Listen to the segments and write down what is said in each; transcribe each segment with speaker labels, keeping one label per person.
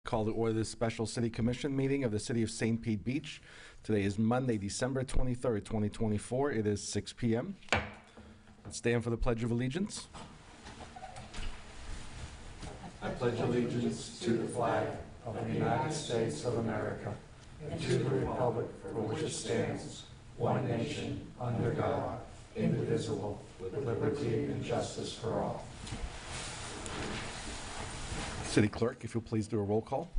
Speaker 1: Call to order this special City Commission meeting of the City of St. Pete Beach. Today is Monday, December 23rd, 2024. It is 6 p.m. Let's stand for the Pledge of Allegiance.
Speaker 2: I pledge allegiance to the flag of the United States of America and to the republic for which it stands, one nation, under God, indivisible, with liberty and justice for all.
Speaker 1: City Clerk, if you'll please do a roll call.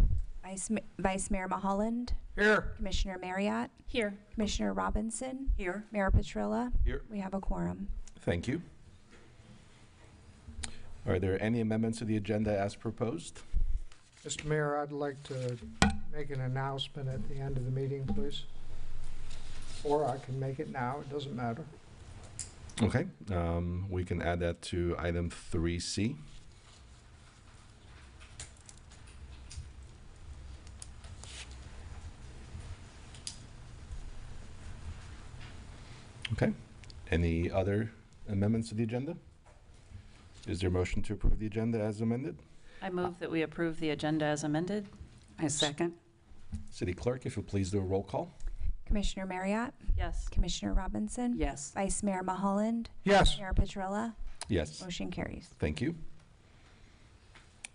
Speaker 3: Vice Mayor Mulholland.
Speaker 2: Here.
Speaker 3: Commissioner Marriott.
Speaker 4: Here.
Speaker 3: Commissioner Robinson.
Speaker 4: Here.
Speaker 3: Mayor Petrilla.
Speaker 1: Here.
Speaker 3: We have a quorum.
Speaker 1: Thank you. Are there any amendments to the agenda as proposed?
Speaker 2: Mr. Mayor, I'd like to make an announcement at the end of the meeting, please. Or I can make it now, it doesn't matter.
Speaker 1: Okay, we can add that to item 3C. Okay, any other amendments to the agenda? Is there a motion to approve the agenda as amended?
Speaker 4: I move that we approve the agenda as amended.
Speaker 5: I second.
Speaker 1: City Clerk, if you'll please do a roll call.
Speaker 3: Commissioner Marriott.
Speaker 4: Yes.
Speaker 3: Commissioner Robinson.
Speaker 5: Yes.
Speaker 3: Vice Mayor Mulholland.
Speaker 2: Yes.
Speaker 3: Mayor Petrilla.
Speaker 1: Yes.
Speaker 3: Motion carries.
Speaker 1: Thank you.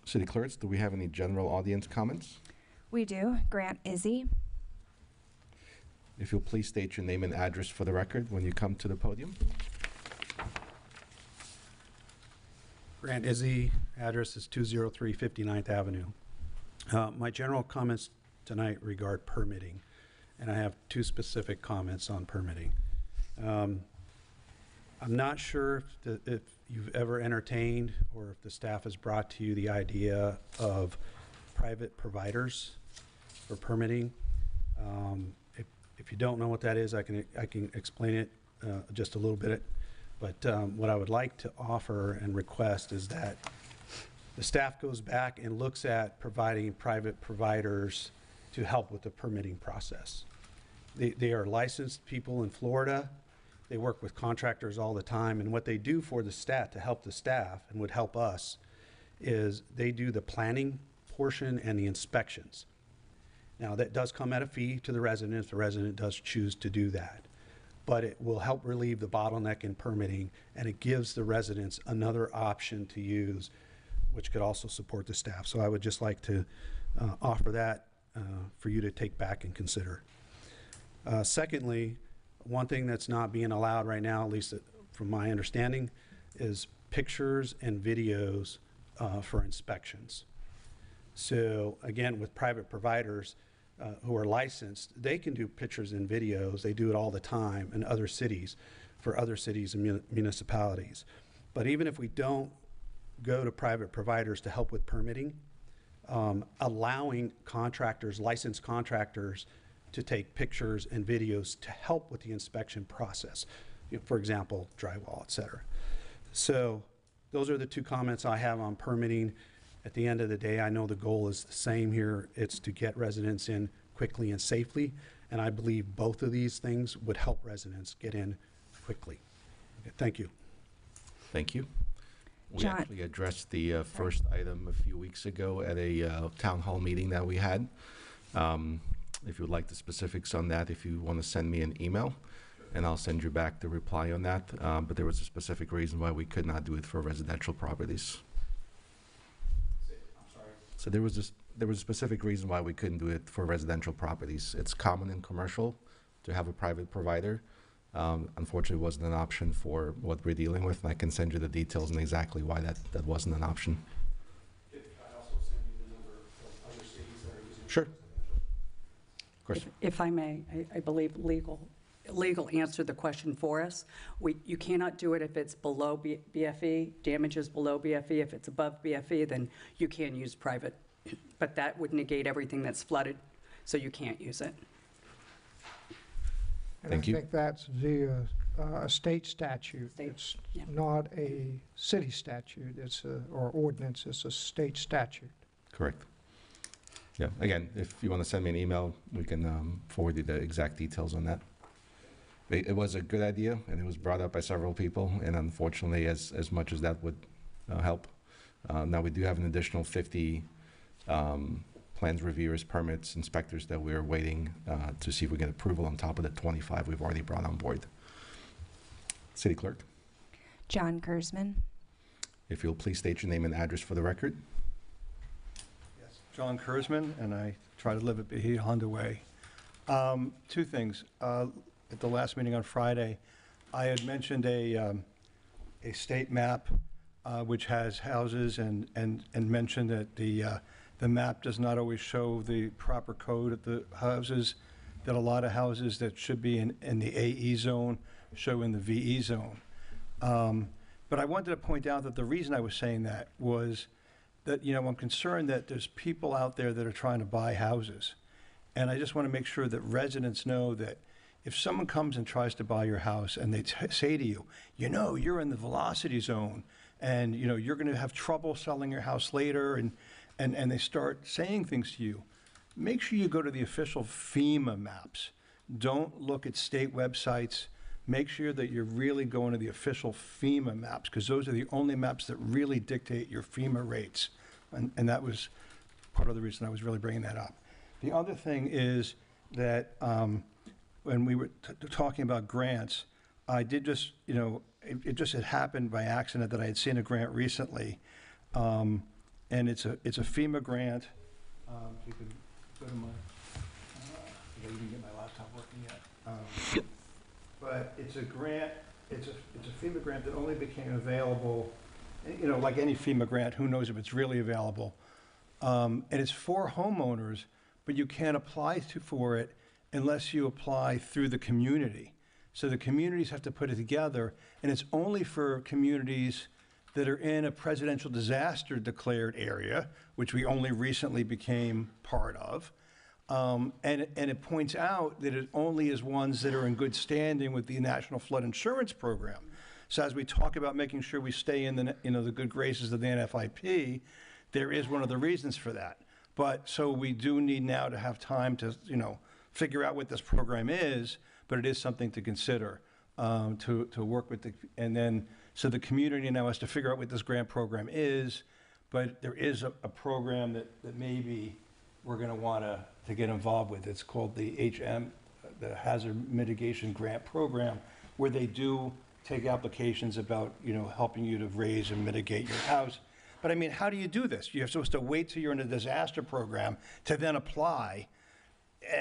Speaker 1: City Clerks, do we have any general audience comments?
Speaker 3: We do. Grant Izzy.
Speaker 1: If you'll please state your name and address for the record when you come to the podium.
Speaker 6: Grant Izzy, address is 203 59th Avenue. My general comments tonight regard permitting, and I have two specific comments on permitting. I'm not sure if you've ever entertained or if the staff has brought to you the idea of private providers for permitting. If you don't know what that is, I can explain it just a little bit. But what I would like to offer and request is that the staff goes back and looks at providing private providers to help with the permitting process. They are licensed people in Florida. They work with contractors all the time, and what they do for the staff to help the staff and would help us is they do the planning portion and the inspections. Now that does come at a fee to the resident if the resident does choose to do that, but it will help relieve the bottleneck in permitting, and it gives the residents another option to use, which could also support the staff. So I would just like to offer that for you to take back and consider. Secondly, one thing that's not being allowed right now, at least from my understanding, is pictures and videos for inspections. So again, with private providers who are licensed, they can do pictures and videos. They do it all the time in other cities, for other cities and municipalities. But even if we don't go to private providers to help with permitting, allowing contractors, licensed contractors, to take pictures and videos to help with the inspection process, for example, drywall, et cetera. So those are the two comments I have on permitting. At the end of the day, I know the goal is the same here. It's to get residents in quickly and safely, and I believe both of these things would help residents get in quickly. Okay, thank you.
Speaker 1: Thank you. We
Speaker 3: John.
Speaker 1: actually addressed the first item a few weeks ago at a town hall meeting that we had. If you would like the specifics on that, if you want to send me an email, and I'll send you back the reply on that. But there was a specific reason why we could not do it for residential properties. So there was a specific reason why we couldn't do it for residential properties. It's common in commercial to have a private provider. Unfortunately, it wasn't an option for what we're dealing with, and I can send you the details and exactly why that wasn't an option.
Speaker 6: Could I also send you the number of other cities that are using
Speaker 1: Sure. Of course.
Speaker 5: If I may, I believe legal answered the question for us. You cannot do it if it's below BFE, damages below BFE. If it's above BFE, then you can use private. But that would negate everything that's flooded, so you can't use it.
Speaker 2: And
Speaker 1: Thank you.
Speaker 2: I think that's via a state statute. It's
Speaker 5: yeah.
Speaker 2: not a city statute, or ordinance, it's a state statute.
Speaker 1: Correct. Yeah, again, if you want to send me an email, we can forward you the exact details on that. It was a good idea, and it was brought up by several people, and unfortunately, as much as that would help, now we do have an additional 50 plans reviewers, permits, inspectors that we're waiting to see if we get approval on top of the 25 we've already brought on board. City Clerk,
Speaker 3: John Kurzman.
Speaker 1: if you'll please state your name and address for the record.
Speaker 2: Yes, John Kurzman, and I try to live at Bahia Honda Way. Two things. At the last meeting on Friday, I had mentioned a state map which has houses and mentioned that the map does not always show the proper code of the houses, that a lot of houses that should be in the AE zone show in the VE zone. But I wanted to point out that the reason I was saying that was that, I'm concerned that there's people out there that are trying to buy houses. And I just want to make sure that residents know that if someone comes and tries to buy your house and they say to you, you're in the velocity zone and, you're going to have trouble selling your house later, and they start saying things to you, make sure you go to the official FEMA maps. Don't look at state websites. Make sure that you're really going to the official FEMA maps, because those are the only maps that really dictate your FEMA rates. And that was part of the reason I was really bringing that up. The other thing is that when we were talking about grants, I did just, it just had happened by accident that I had seen a grant recently. And it's a FEMA grant. If you could go to my, I didn't get my laptop working yet. But it's a grant, it's a FEMA grant that only became available, like any FEMA grant, who knows if it's really available. And it's for homeowners, but you can't apply for it unless you apply through the community. So the communities have to put it together, and it's only for communities that are in a presidential disaster declared area, which we only recently became part of. And it points out that it only is ones that are in good standing with the National Flood Insurance Program. So as we talk about making sure we stay in the, the good graces of the NFIP, there is one of the reasons for that. But so we do need now to have time to, figure out what this program is, but it is something to consider, to work with and then, so the community now has to figure out what this grant program is, but there is a program that maybe we're gonna wanna to get involved with. It's called the HM, the Hazard Mitigation Grant Program, where they do take applications about, helping you to raise and mitigate your house. But I mean, how do you do this? You're supposed to wait till you're in a disaster program to then apply.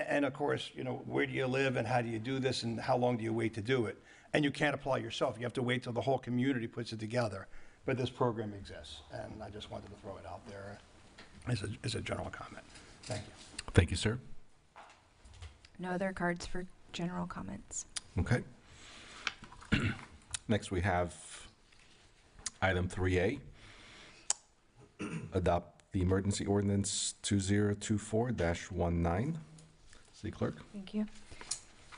Speaker 2: And of course, where do you live and how do you do this and how long do you wait to do it? And you can't apply yourself. You have to wait till the whole community puts it together. But this program exists, and I just wanted to throw it out there as a general comment. Thank you.
Speaker 1: Thank you, sir.
Speaker 3: No other cards for general comments.
Speaker 1: Okay. Next, we have item 3A. Adopt the emergency ordinance 2024-19. City Clerk.
Speaker 3: Thank you.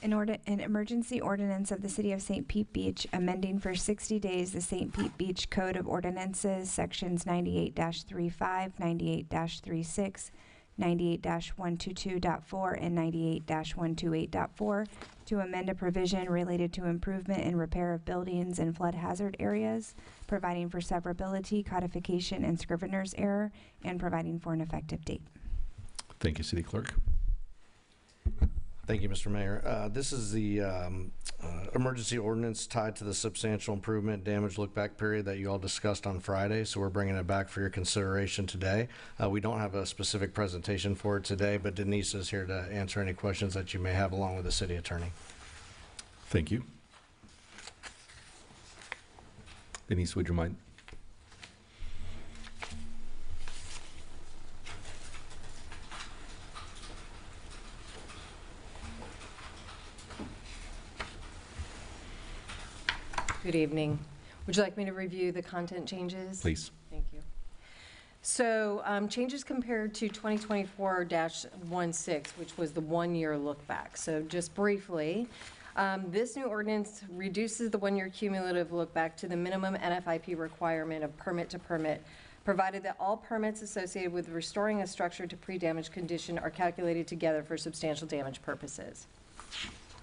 Speaker 3: An emergency ordinance of the City of St. Pete Beach amending for 60 days the St. Pete Beach Code of Ordinances, Sections 98-35, 98-36, 98-122.4, and 98-128.4 to amend a provision related to improvement and repair of buildings in flood hazard areas, providing for severability, codification, and scrivener's error, and providing for an effective date.
Speaker 1: Thank you, City Clerk.
Speaker 7: Thank you, Mr. Mayor. This is the emergency ordinance tied to the substantial improvement damage look-back period that you all discussed on Friday, so we're bringing it back for your consideration today. We don't have a specific presentation for it today, but Denise is here to answer any questions that you may have along with the city attorney.
Speaker 1: Thank you. Denise, would you mind?
Speaker 8: Good evening. Would you like me to review the content changes?
Speaker 1: Please.
Speaker 8: Thank you. So changes compared to 2024-16, which was the one-year look back. So just briefly, this new ordinance reduces the one-year cumulative look back to the minimum NFIP requirement of permit to permit, provided that all permits associated with restoring a structure to pre-damage condition are calculated together for substantial damage purposes.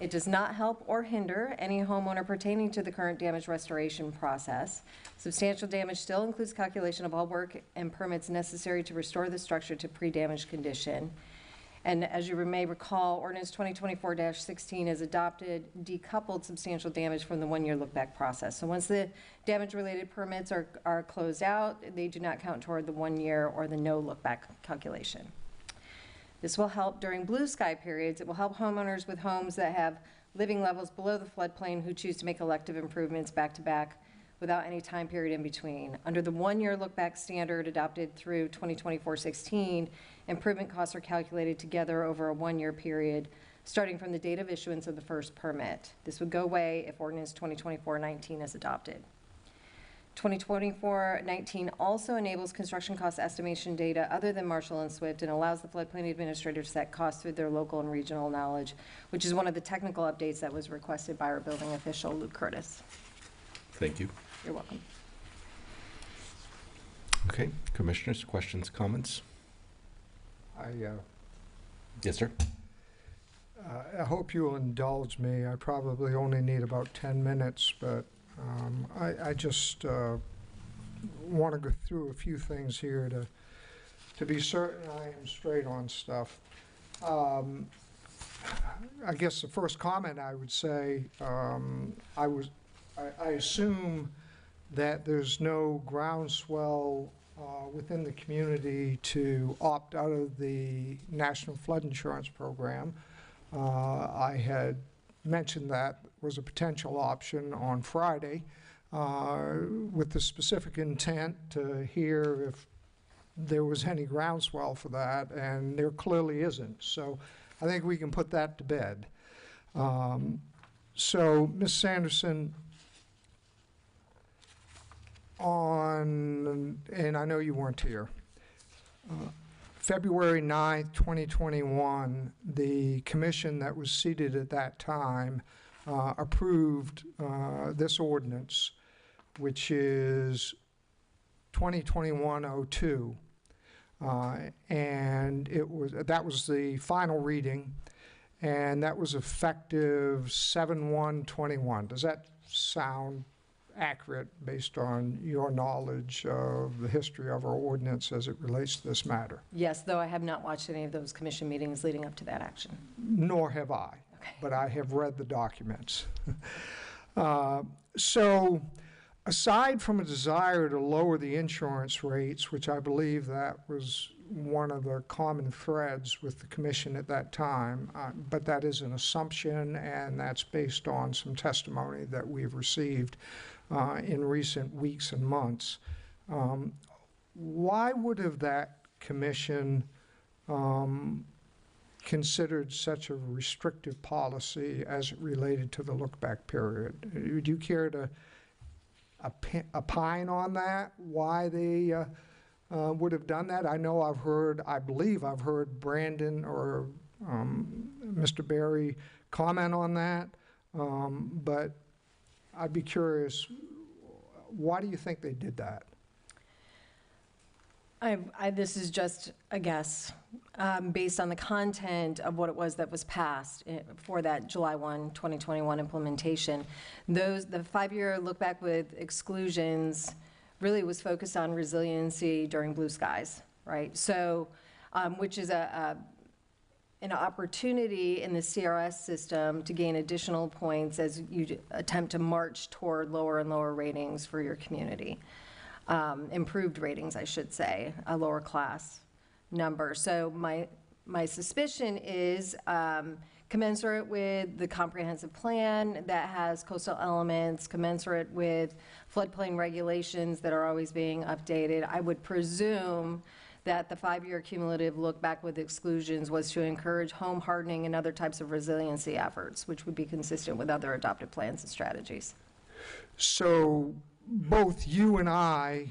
Speaker 8: It does not help or hinder any homeowner pertaining to the current damage restoration process. Substantial damage still includes calculation of all work and permits necessary to restore the structure to pre-damage condition. And as you may recall, ordinance 2024-16 is adopted, decoupled substantial damage from the one-year look-back process. So once the damage-related permits are closed out, they do not count toward the 1 year or the no look-back calculation. This will help during blue sky periods. It will help homeowners with homes that have living levels below the floodplain who choose to make elective improvements back-to-back without any time period in between. Under the 1 year look-back standard adopted through 2024-16, improvement costs are calculated together over a 1 year period, starting from the date of issuance of the first permit. This would go away if ordinance 2024-19 is adopted. 2024-19 also enables construction cost estimation data other than Marshall and Swift and allows the floodplain administrator to set costs through their local and regional knowledge, which is one of the technical updates that was requested by our building official, Luke Curtis.
Speaker 1: Thank you.
Speaker 8: You're welcome.
Speaker 1: Okay, commissioners, questions, comments? Yes, sir.
Speaker 2: I hope you'll indulge me. I probably only need about 10 minutes, but I just want to go through a few things here to be certain I am straight on stuff. I guess the first comment I would say, I assume that there's no groundswell within the community to opt out of the National Flood Insurance Program. I had mentioned that was a potential option on Friday with the specific intent to hear if there was any groundswell for that, and there clearly isn't. So I think we can put that to bed. So, Ms. Sanderson, and I know you weren't here, February 9th, 2021, the commission that was seated at that time approved this ordinance, which is 2021-02, and that was the final reading, and that was effective 7/1/21. Does that sound accurate based on your knowledge of the history of our ordinance as it relates to this matter?
Speaker 8: Yes, though I have not watched any of those commission meetings leading up to that action.
Speaker 2: Nor have I,
Speaker 8: Okay.
Speaker 2: but I have read the documents. So aside from a desire to lower the insurance rates, which I believe that was one of the common threads with the commission at that time, but that is an assumption, and that's based on some testimony that we've received in recent weeks and months. Why would have that commission considered such a restrictive policy as it related to the look-back period? Would you care to opine on that, why they would have done that? I believe I've heard Brandon or Mr. Berry comment on that, but I'd be curious, why do you think they did that?
Speaker 8: This is just a guess, based on the content of what it was that was passed for that July 1, 2021 implementation. The 5-year look back with exclusions really was focused on resiliency during blue skies, right? So, which is an opportunity in the CRS system to gain additional points as you attempt to march toward lower and lower ratings for your community. Improved ratings, I should say, a lower class number. So my suspicion is commensurate with the comprehensive plan that has coastal elements, commensurate with floodplain regulations that are always being updated. I would presume that the 5-year cumulative look back with exclusions was to encourage home hardening and other types of resiliency efforts, which would be consistent with other adopted plans and strategies.
Speaker 2: So both you and I,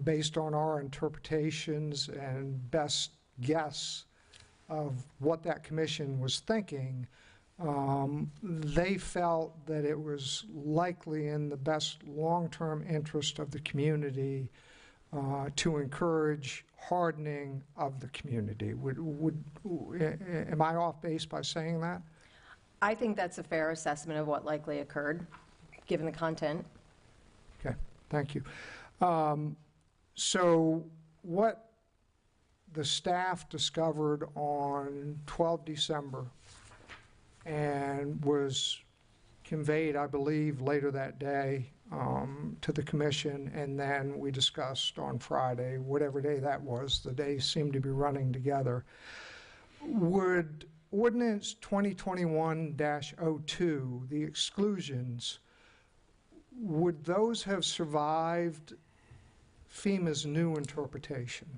Speaker 2: based on our interpretations and best guess of what that commission was thinking, they felt that it was likely in the best long-term interest of the community to encourage hardening of the community. Am I off base by saying that?
Speaker 8: I think that's a fair assessment of what likely occurred, given the content.
Speaker 2: Okay, thank you. So what the staff discovered on 12 December and was conveyed, I believe, later that day to the commission, and then we discussed on Friday, whatever day that was, the days seemed to be running together. Would Ordinance 2021-02, the exclusions, would those have survived FEMA's new interpretation?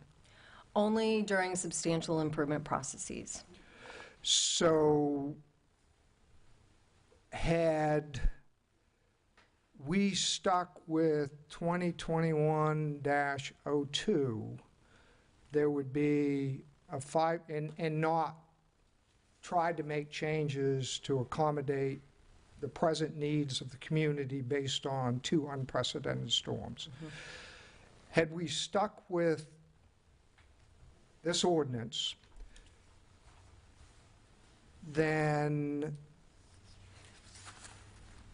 Speaker 8: Only during substantial improvement processes.
Speaker 2: So had we stuck with 2021-02, there would be a and not tried to make changes to accommodate the present needs of the community based on 2 unprecedented storms.
Speaker 8: Mm-hmm.
Speaker 2: Had we stuck with this ordinance, then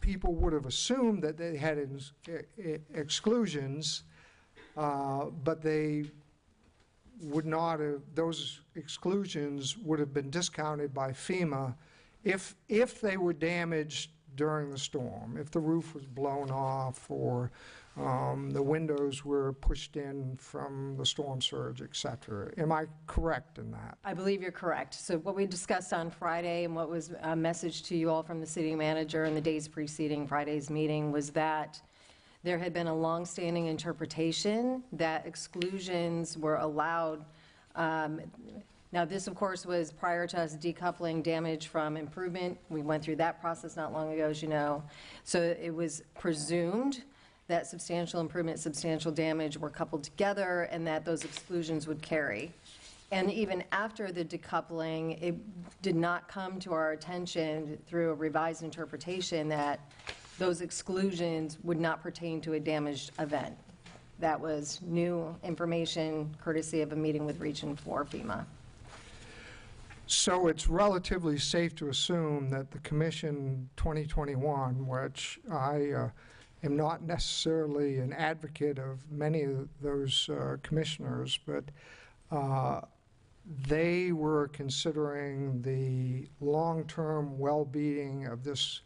Speaker 2: people would have assumed that they had exclusions, but they would not have, those exclusions would have been discounted by FEMA if they were damaged during the storm, if the roof was blown off or the windows were pushed in from the storm surge, et cetera. Am I correct in that?
Speaker 8: I believe you're correct. So what we discussed on Friday and what was a message to you all from the city manager in the days preceding Friday's meeting was that there had been a longstanding interpretation that exclusions were allowed. Now, this, of course, was prior to us decoupling damage from improvement. We went through that process not long ago, as you know. So it was presumed that substantial improvement, substantial damage were coupled together and that those exclusions would carry. And even after the decoupling, it did not come to our attention through a revised interpretation that those exclusions would not pertain to a damaged event. That was new information courtesy of a meeting with Region 4 FEMA.
Speaker 2: So it's relatively safe to assume that the Commission 2021, which I am not necessarily an advocate of many of those commissioners, but they were considering the long-term well-being of this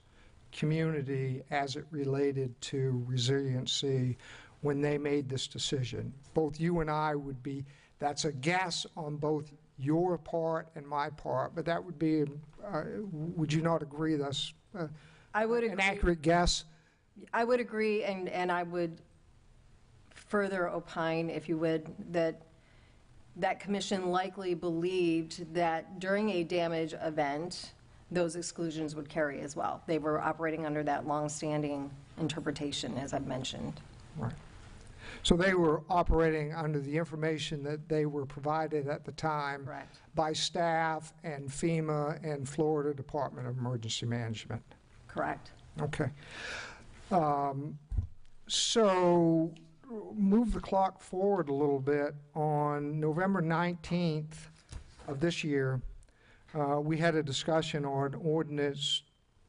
Speaker 2: community as it related to resiliency when they made this decision. Both you and I would be, that's a guess on both your part and my part, but that would be, would you not agree that's
Speaker 8: I would agree.
Speaker 2: an accurate guess?
Speaker 8: I would agree, and I would further opine, if you would, that that commission likely believed that during a damage event, those exclusions would carry as well. They were operating under that longstanding interpretation, as I've mentioned.
Speaker 2: Right. So they were operating under the information that they were provided at the time
Speaker 8: Correct.
Speaker 2: by staff and FEMA and Florida Department of Emergency Management.
Speaker 8: Correct.
Speaker 2: Okay. So move the clock forward a little bit. On November 19th of this year, we had a discussion on Ordinance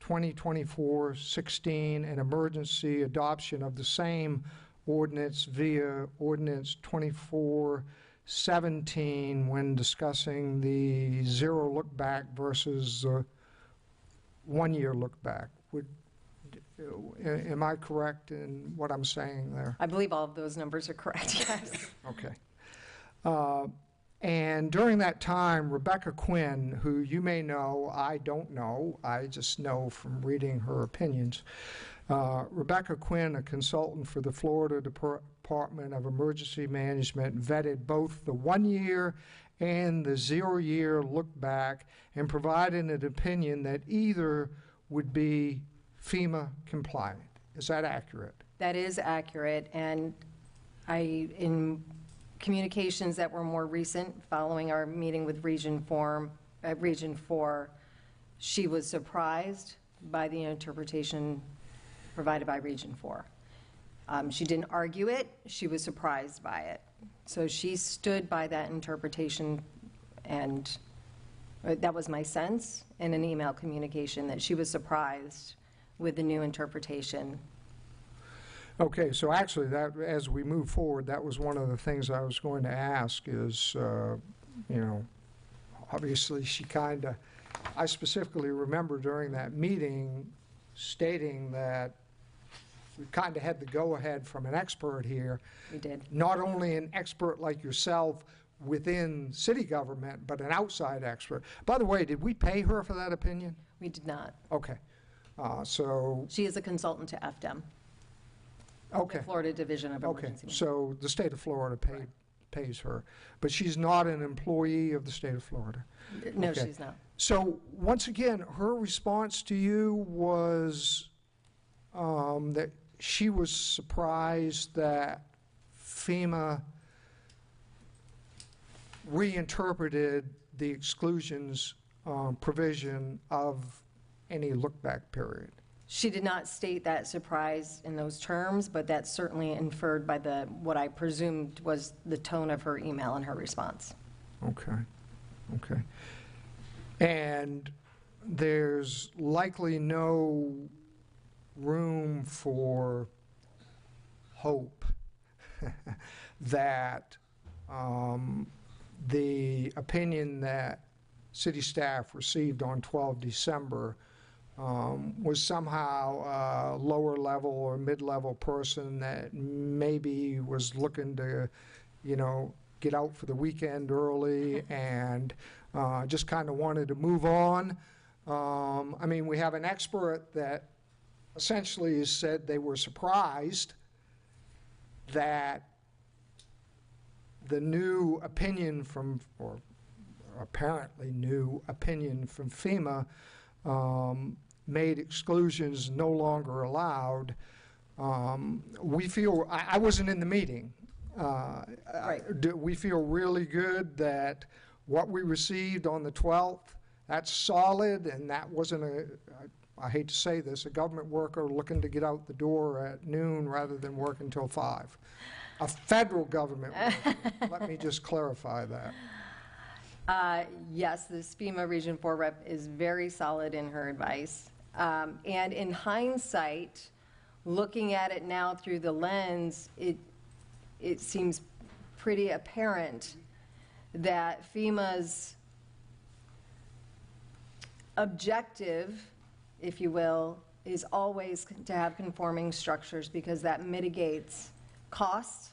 Speaker 2: 2024-16 and emergency adoption of the same ordinance via Ordinance 24-17 when discussing the zero look back versus 1 year look back. Am I correct in what I'm saying there?
Speaker 8: I believe all of those numbers are correct, yes.
Speaker 2: Okay. And during that time, Rebecca Quinn, who you may know, I don't know, I just know from reading her opinions, Rebecca Quinn, a consultant for the Florida Department of Emergency Management, vetted both the 1 year and the 0 year look back and provided an opinion that either would be FEMA compliant. Is that accurate?
Speaker 8: That is accurate, and in communications that were more recent, following our meeting with Region 4, she was surprised by the interpretation provided by Region 4. She didn't argue it, she was surprised by it. So she stood by that interpretation and That was my sense in an email communication, that she was surprised with the new interpretation.
Speaker 2: Okay, so actually, that, as we move forward, that was one of the things I was going to ask is, obviously, I specifically remember during that meeting stating that we kind of had the go-ahead from an expert here.
Speaker 8: We did.
Speaker 2: Not only an expert like yourself within city government, but an outside expert. By the way, did we pay her for that opinion?
Speaker 8: We did not.
Speaker 2: Okay. So,
Speaker 8: She is a consultant to FDEM,
Speaker 2: okay.
Speaker 8: the Florida Division of
Speaker 2: Okay,
Speaker 8: Emergency Management.
Speaker 2: so the state of Florida pays her, but she's not an employee of the state of Florida.
Speaker 8: No,
Speaker 2: okay.
Speaker 8: she's not.
Speaker 2: So, once again, her response to you was that she was surprised that FEMA reinterpreted the exclusions provision of any look-back period.
Speaker 8: She did not state that surprise in those terms, but that's certainly inferred by what I presumed was the tone of her email and her response.
Speaker 2: Okay, okay. And there's likely no room for hope that the opinion that city staff received on 12 December was somehow a lower level or mid-level person that maybe was looking to, get out for the weekend early and just kind of wanted to move on. I mean, we have an expert that essentially has said they were surprised that the new opinion from, or apparently new opinion from FEMA made exclusions no longer allowed. We feel, I wasn't in the meeting.
Speaker 8: Right.
Speaker 2: We feel really good that what we received on the 12th, that's solid, and that wasn't I hate to say this, a government worker looking to get out the door at noon rather than work until 5. A federal government worker. Let me just clarify that.
Speaker 8: Yes, this FEMA Region 4 rep is very solid in her advice. And in hindsight, looking at it now through the lens, it seems pretty apparent that FEMA's objective, if you will, is always to have conforming structures because that mitigates costs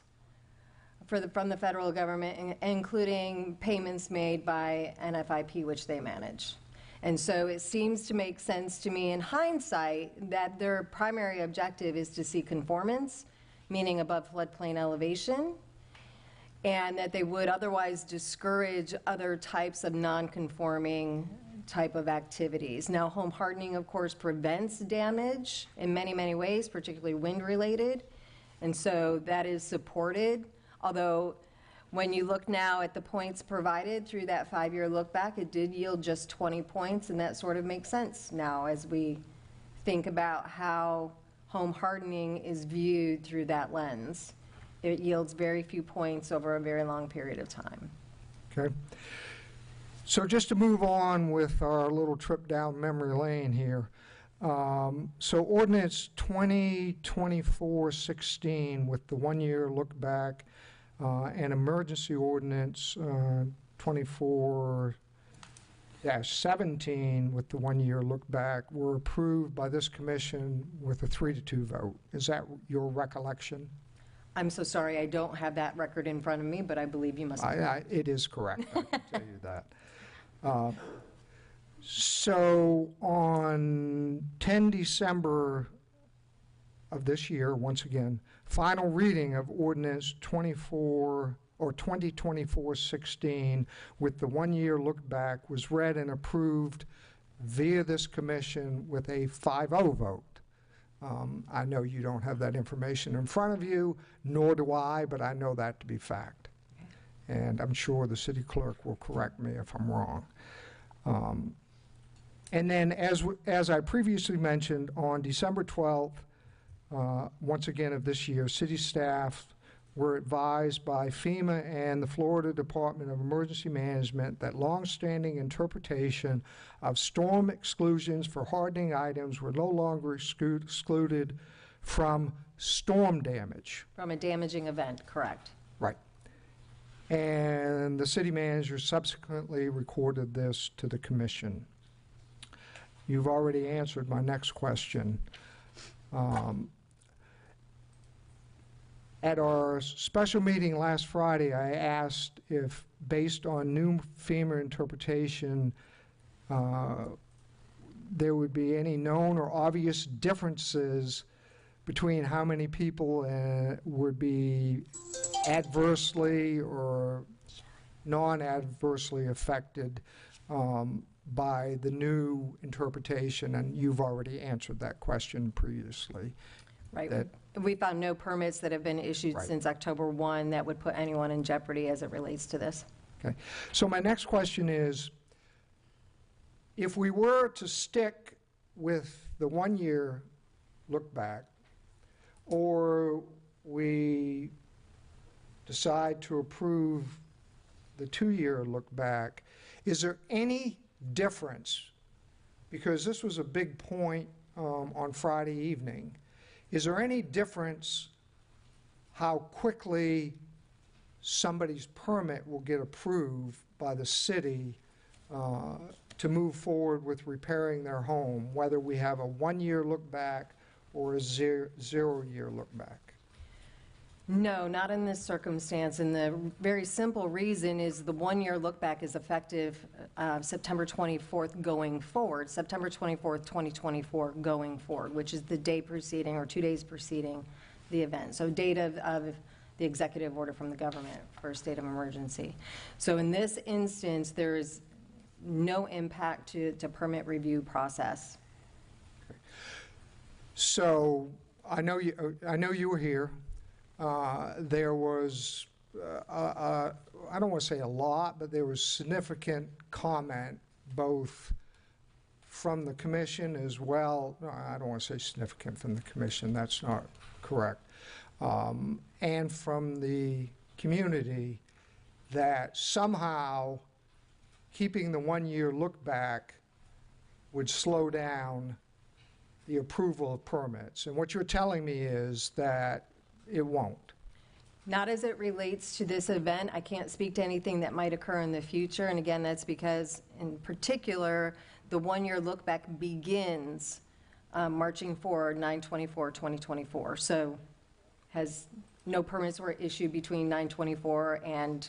Speaker 8: from the federal government, including payments made by NFIP, which they manage. And so it seems to make sense to me in hindsight that their primary objective is to see conformance, meaning above floodplain elevation, and that they would otherwise discourage other types of non-conforming type of activities. Now, home hardening, of course, prevents damage in many, many ways, particularly wind-related, and so that is supported. Although, when you look now at the points provided through that 5-year look back, it did yield just 20 points, and that sort of makes sense now as we think about how home hardening is viewed through that lens. It yields very few points over a very long period of time.
Speaker 2: Okay. So just to move on with our little trip down memory lane here. So ordinance 2024-16 with the 1-year look back and emergency ordinance 24-17 with the 1-year look back were approved by this commission with a 3-2 vote. Is that your recollection?
Speaker 8: I'm so sorry, I don't have that record in front of me, but I believe you must.
Speaker 2: It is correct, I can tell you that. So on 10 December of this year, once again, final reading of ordinance 2024-16 with the 1-year look back was read and approved via this commission with a 5-0 vote. I know you don't have that information in front of you, nor do I, but I know that to be fact. And I'm sure the city clerk will correct me if I'm wrong. And then, as I previously mentioned, on December 12th, once again of this year, city staff were advised by FEMA and the Florida Department of Emergency Management that longstanding interpretation of storm exclusions for hardening items were no longer excluded from storm damage.
Speaker 8: From a damaging event, correct.
Speaker 2: Right. And the city manager subsequently recorded this to the commission. You've already answered my next question. At our special meeting last Friday, I asked if, based on new FEMA interpretation, there would be any known or obvious differences between how many people would be adversely or non-adversely affected by the new interpretation, and you've already answered that question previously.
Speaker 8: Right.
Speaker 2: That-
Speaker 8: We found no permits that have been issued
Speaker 2: Right.
Speaker 8: since October 1 that would put anyone in jeopardy as it relates to this.
Speaker 2: Okay. So my next question is, if we were to stick with the one-year look back, or we decide to approve the two-year look back, is there any difference? Because this was a big point on Friday evening. Is there any difference how quickly somebody's permit will get approved by the city to move forward with repairing their home, whether we have a one-year look back or a zero-year look back?
Speaker 8: No, not in this circumstance, and the very simple reason is the one-year look-back is effective September 24th going forward, September 24th, 2024 going forward, which is the day preceding or 2 days preceding the event. So date of the executive order from the government for a state of emergency. So in this instance, there is no impact to permit review process.
Speaker 2: So I know you were here. There was, I don't want to say a lot, but there was significant comment both from the commission as well. No, I don't want to say significant from the commission. That's not correct. And from the community that somehow keeping the one-year look back would slow down the approval of permits. And what you're telling me is that it won't.
Speaker 8: Not as it relates to this event. I can't speak to anything that might occur in the future. And again, that's because, in particular, the one-year look-back begins marching forward 9/24/2024. So no permits were issued between 9/24 and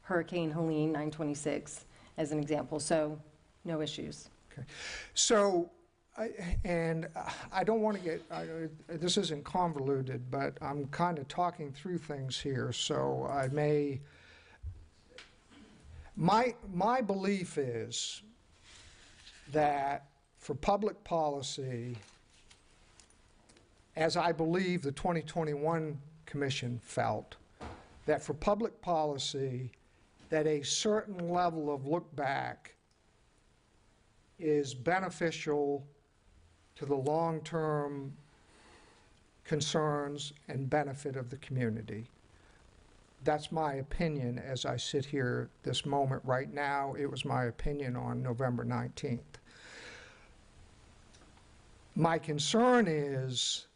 Speaker 8: Hurricane Helene 9/26, as an example. So no issues.
Speaker 2: Okay. So, I don't want to get, this isn't convoluted, but I'm kind of talking through things here, so I may, my belief is that for public policy, as I believe the 2021 Commission felt, that for public policy, that a certain level of look back is beneficial to the long-term concerns and benefit of the community. That's my opinion as I sit here this moment right now. It was my opinion on November 19th. My concern is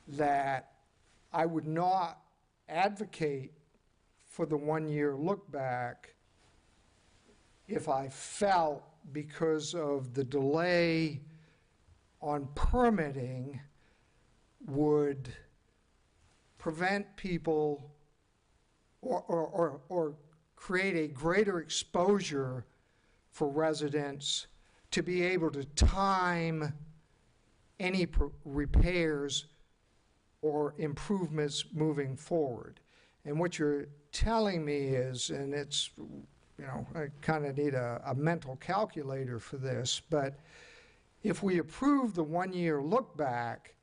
Speaker 2: that I would not advocate for the one-year look back if I felt, because of the delay on permitting, would prevent people or create a greater exposure for residents to be able to time any repairs or improvements moving forward. And what you're telling me is, and it's, you know, I kind of need a mental calculator for this, but if we approve the one-year look back,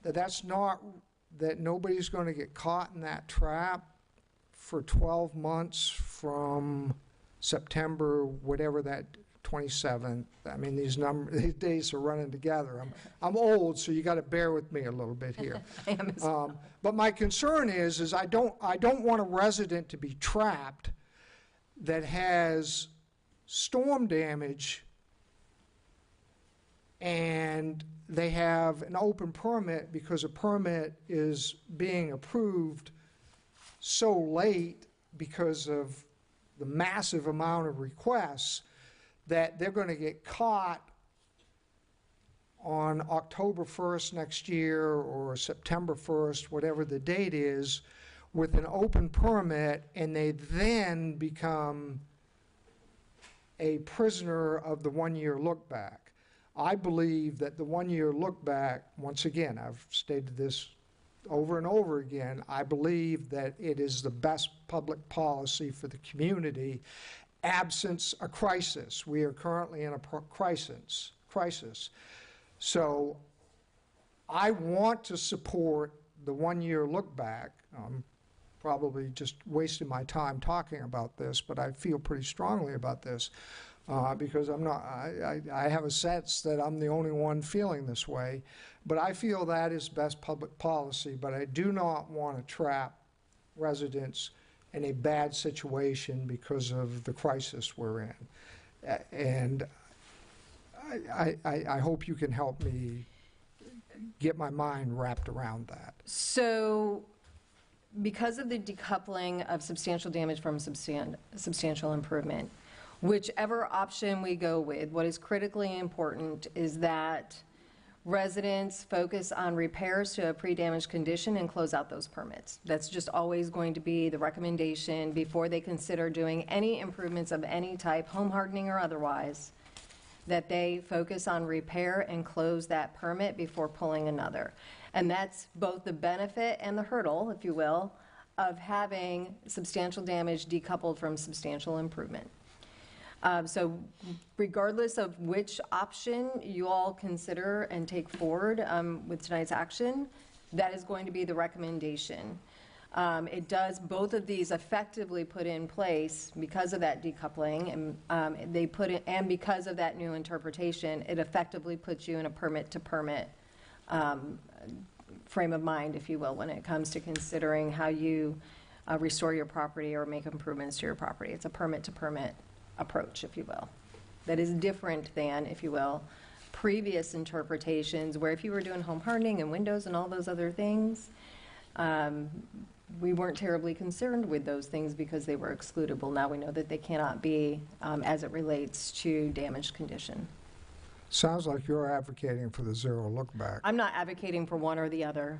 Speaker 2: that nobody's going to get caught in that trap for 12 months from September, whatever that 27th. I mean, these days are running together. I'm old, so you got to bear with me a little bit here.
Speaker 8: I am as well.
Speaker 2: But my concern is I don't want a resident to be trapped that has storm damage and they have an open permit because a permit is being approved so late because of the massive amount of requests that they're going to get caught on October 1st next year or September 1st, whatever the date is, with an open permit, and they then become a prisoner of the one-year look-back. I believe that the one-year look-back, once again, I've stated this over and over again, I believe that it is the best public policy for the community, absence a crisis. We are currently in a crisis. So I want to support the one-year look-back. I'm probably just wasting my time talking about this, but I feel pretty strongly about this because I have a sense that I'm the only one feeling this way. But I feel that is best public policy, but I do not want to trap residents in a bad situation because of the crisis we're in. And I hope you can help me get my mind wrapped around that.
Speaker 8: So, because of the decoupling of substantial damage from substantial improvement, whichever option we go with, what is critically important is that residents focus on repairs to a pre-damaged condition and close out those permits. That's just always going to be the recommendation before they consider doing any improvements of any type, home hardening or otherwise, that they focus on repair and close that permit before pulling another. And that's both the benefit and the hurdle, if you will, of having substantial damage decoupled from substantial improvement. So regardless of which option you all consider and take forward with tonight's action, that is going to be the recommendation. It does both of these effectively put in place because of that decoupling, and and because of that new interpretation, it effectively puts you in a permit-to-permit frame of mind, if you will, when it comes to considering how you restore your property or make improvements to your property. It's a permit-to-permit approach, if you will, that is different than, if you will, previous interpretations where if you were doing home hardening and windows and all those other things, we weren't terribly concerned with those things because they were excludable. Now we know that they cannot be as it relates to damaged condition.
Speaker 2: Sounds like you're advocating for the zero look back.
Speaker 8: I'm not advocating for one or the other.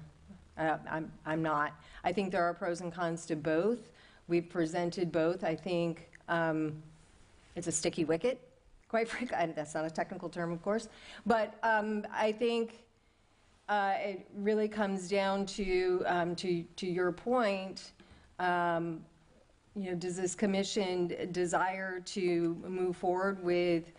Speaker 8: I'm not. I think there are pros and cons to both. We've presented both. I think it's a sticky wicket, quite frankly. That's not a technical term, of course. But I think it really comes down to your point, does this commission desire to move forward with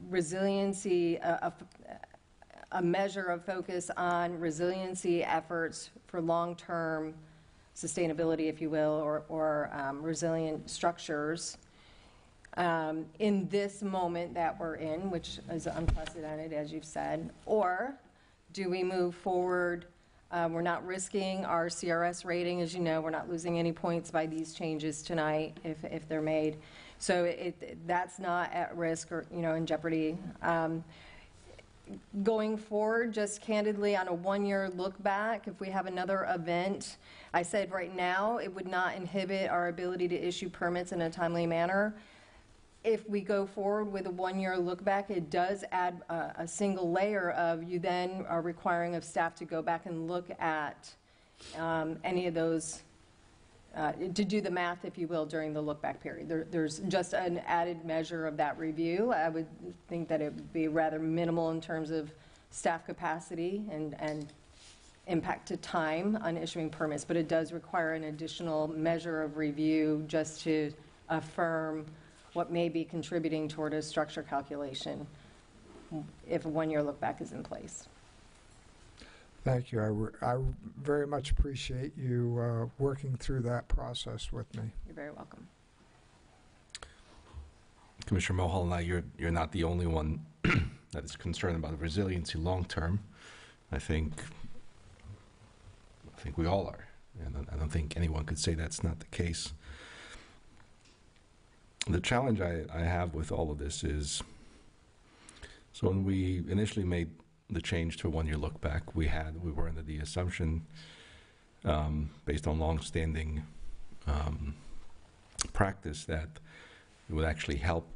Speaker 8: resiliency, a measure of focus on resiliency efforts for long-term sustainability, if you will, or resilient structures in this moment that we're in, which is unprecedented, as you've said? Or do we move forward? We're not risking our CRS rating. As you know, we're not losing any points by these changes tonight if they're made. So that's not at risk or in jeopardy. Going forward, just candidly on a one-year look back, if we have another event, I said right now it would not inhibit our ability to issue permits in a timely manner. If we go forward with a one-year look back, it does add a single layer of you then are requiring of staff to go back and look at any of those, to do the math, if you will, during the look back period. There's just an added measure of that review. I would think that it would be rather minimal in terms of staff capacity and impact to time on issuing permits, but it does require an additional measure of review just to affirm what may be contributing toward a structure calculation if a one-year look back is in place.
Speaker 2: Thank you. I very much appreciate you working through that process with me.
Speaker 8: You're very welcome.
Speaker 1: Commissioner Mulholland, you're not the only one that is concerned about resiliency long-term. I think we all are, and I don't think anyone could say that's not the case. The challenge I have with all of this is, so when we initially made the change to a one-year look back, we were under the assumption, based on long-standing practice, that it would actually help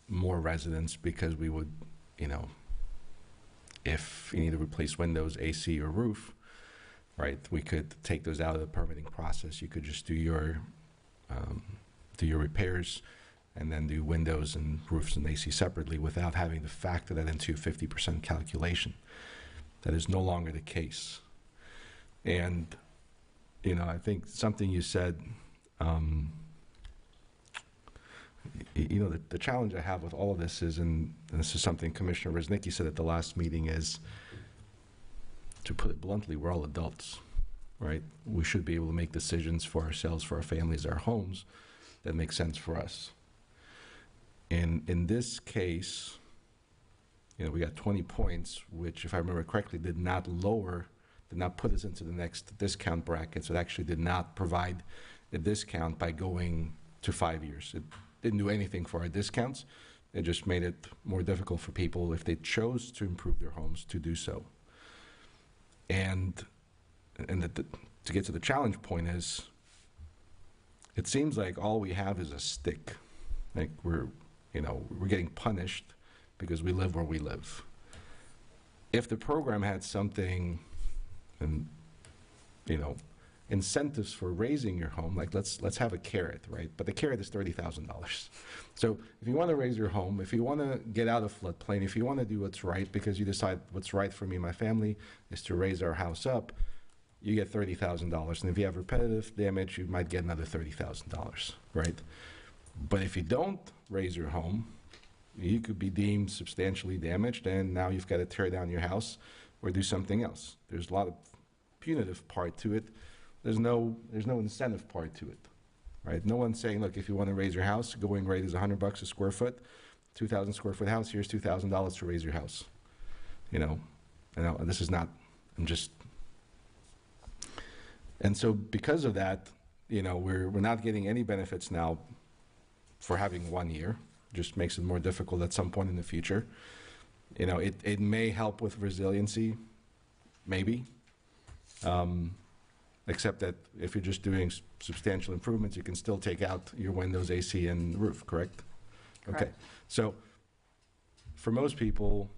Speaker 1: more residents, because we would, if you need to replace windows, AC, or roof, right, we could take those out of the permitting process. You could just do your repairs and then do windows and roofs and AC separately without having to factor that into a 50% calculation. That is no longer the case. And, I think something you said, the challenge I have with all of this is, and this is something Commissioner Reznicki said at the last meeting, is, to put it bluntly, we're all adults, right? We should be able to make decisions for ourselves, for our families, our homes, that make sense for us. And in this case, we got 20 points, which, if I remember correctly, did not put us into the next discount bracket. So it actually did not provide a discount by going to 5 years. It didn't do anything for our discounts. It just made it more difficult for people, if they chose to improve their homes, to do so. And to get to the challenge point is, it seems like all we have is a stick. Like we're getting punished because we live where we live. If the program had something, and incentives for raising your home, like let's have a carrot, right? But the carrot is $30,000. So if you want to raise your home, if you want to get out of floodplain, if you want to do what's right because you decide what's right for me and my family is to raise our house up, you get $30,000. And if you have repetitive damage, you might get another $30,000, right? But if you don't raise your home, you could be deemed substantially damaged, and now you've got to tear down your house or do something else. There's a lot of punitive part to it. There's no incentive part to it, right? No one's saying, look, if you want to raise your house, going rate is $100 a square foot, 2,000 square foot house, here's $2,000 to raise your house. And this is not, and so because of that, we're not getting any benefits now for having 1 year. Just makes it more difficult at some point in the future. It may help with resiliency, maybe. Except that if you're just doing substantial improvements, you can still take out your windows, AC, and roof, correct?
Speaker 8: Correct.
Speaker 1: Okay. So for most people,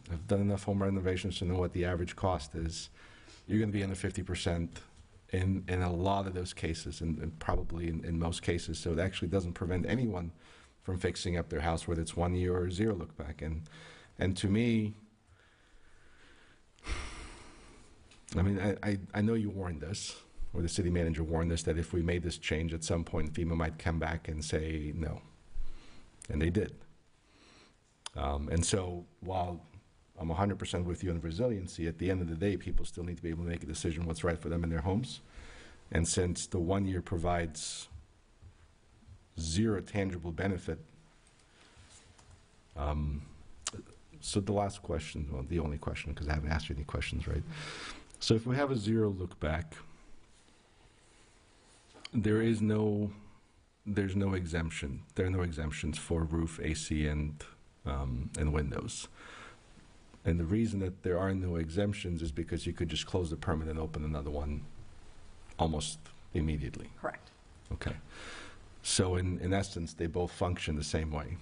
Speaker 1: have done enough home renovations to know what the average cost is. You're going to be in the 50% in a lot of those cases, and probably in most cases. So it actually doesn't prevent anyone from fixing up their house, whether it's 1 year or zero look back. And to me, I know you warned us, or the city manager warned us, that if we made this change at some point, FEMA might come back and say no. And they did. And so while I'm 100% with you on resiliency, at the end of the day, people still need to be able to make a decision what's right for them in their homes. And since the 1 year provides zero tangible benefit, so the last question, well, the only question, because I haven't asked you any questions, right? So if we have a zero look back, there's no exemption. There are no exemptions for roof, AC, and windows. And the reason that there are no exemptions is because you could just close the permit and open another one almost immediately.
Speaker 8: Correct.
Speaker 1: Okay. So in essence, they both function the same way.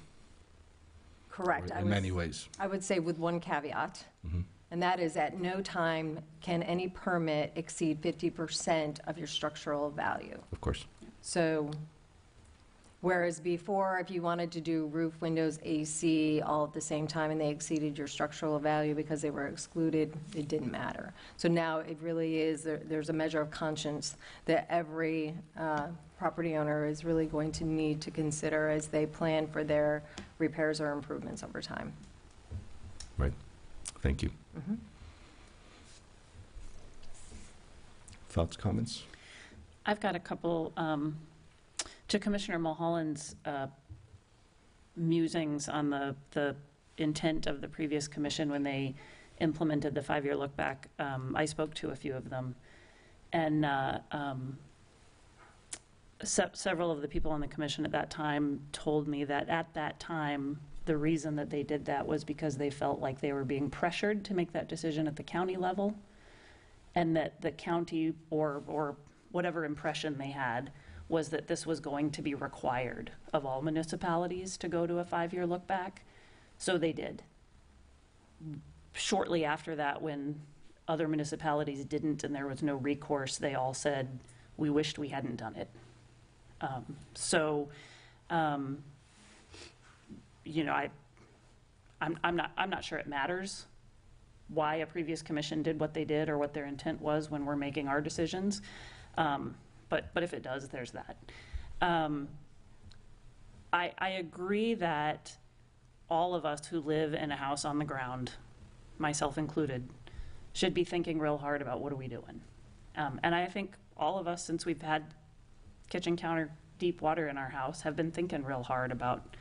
Speaker 8: Correct.
Speaker 1: In many ways.
Speaker 8: I would say with one caveat, and that is at no time can any permit exceed 50% of your structural value.
Speaker 1: Of course.
Speaker 8: So whereas before, if you wanted to do roof, windows, AC all at the same time and they exceeded your structural value because they were excluded, it didn't matter. So now it really is, there's a measure of conscience that every property owner is really going to need to consider as they plan for their repairs or improvements over time.
Speaker 1: Right. Thank you. Thoughts, comments?
Speaker 4: I've got a couple. To Commissioner Mulholland's musings on the intent of the previous commission when they implemented the 5-year look back. I spoke to a few of them, and several of the people on the commission at that time told me that at that time, the reason that they did that was because they felt like they were being pressured to make that decision at the county level, and that the county, or whatever impression they had, was that this was going to be required of all municipalities to go to a 5-year look back. So they did. Shortly after that, when other municipalities didn't and there was no recourse, they all said, we wished we hadn't done it. You know, I'm not sure it matters why a previous commission did what they did or what their intent was when we're making our decisions. But if it does, there's that. I agree that all of us who live in a house on the ground, myself included, should be thinking real hard about what are we doing. And I think all of us, since we've had kitchen counter deep water in our house, have been thinking real hard about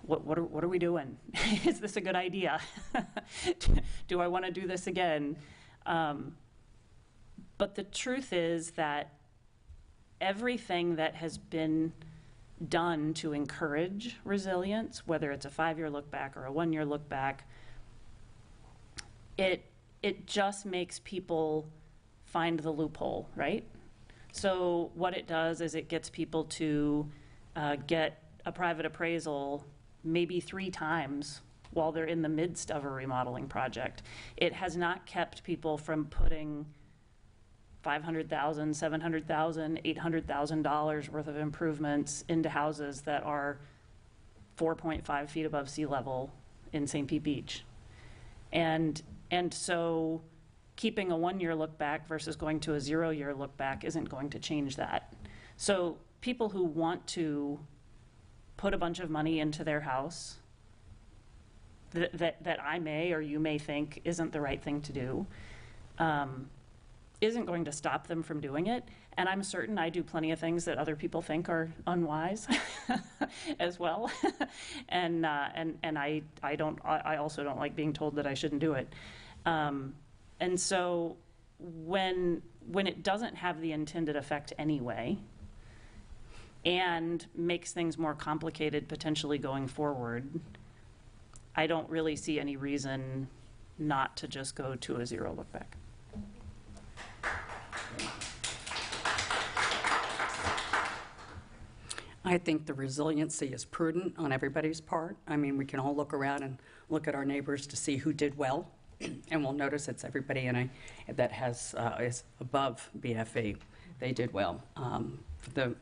Speaker 4: what are we doing? Is this a good idea? Do I want to do this again? But the truth is that everything that has been done to encourage resilience, whether it's a 5-year look back or a 1-year look back, it just makes people find the loophole, right? So what it does is it gets people to get a private appraisal maybe 3 times while they're in the midst of a remodeling project. It has not kept people from putting $500,000, $700,000, $800,000 worth of improvements into houses that are 4.5 feet above sea level in St. Pete Beach. And so keeping a 1-year look back versus going to a 0-year look back isn't going to change that. So people who want to put a bunch of money into their house that I may or you may think isn't the right thing to do, isn't going to stop them from doing it. And I'm certain I do plenty of things that other people think are unwise as well. and I also don't like being told that I shouldn't do it. And so when it doesn't have the intended effect anyway, and makes things more complicated potentially going forward, I don't really see any reason not to just go to a 0 look back.
Speaker 5: I think the resiliency is prudent on everybody's part. I mean, we can all look around and look at our neighbors to see who did well, and we'll notice it's everybody that has is above BFE. They did well. For the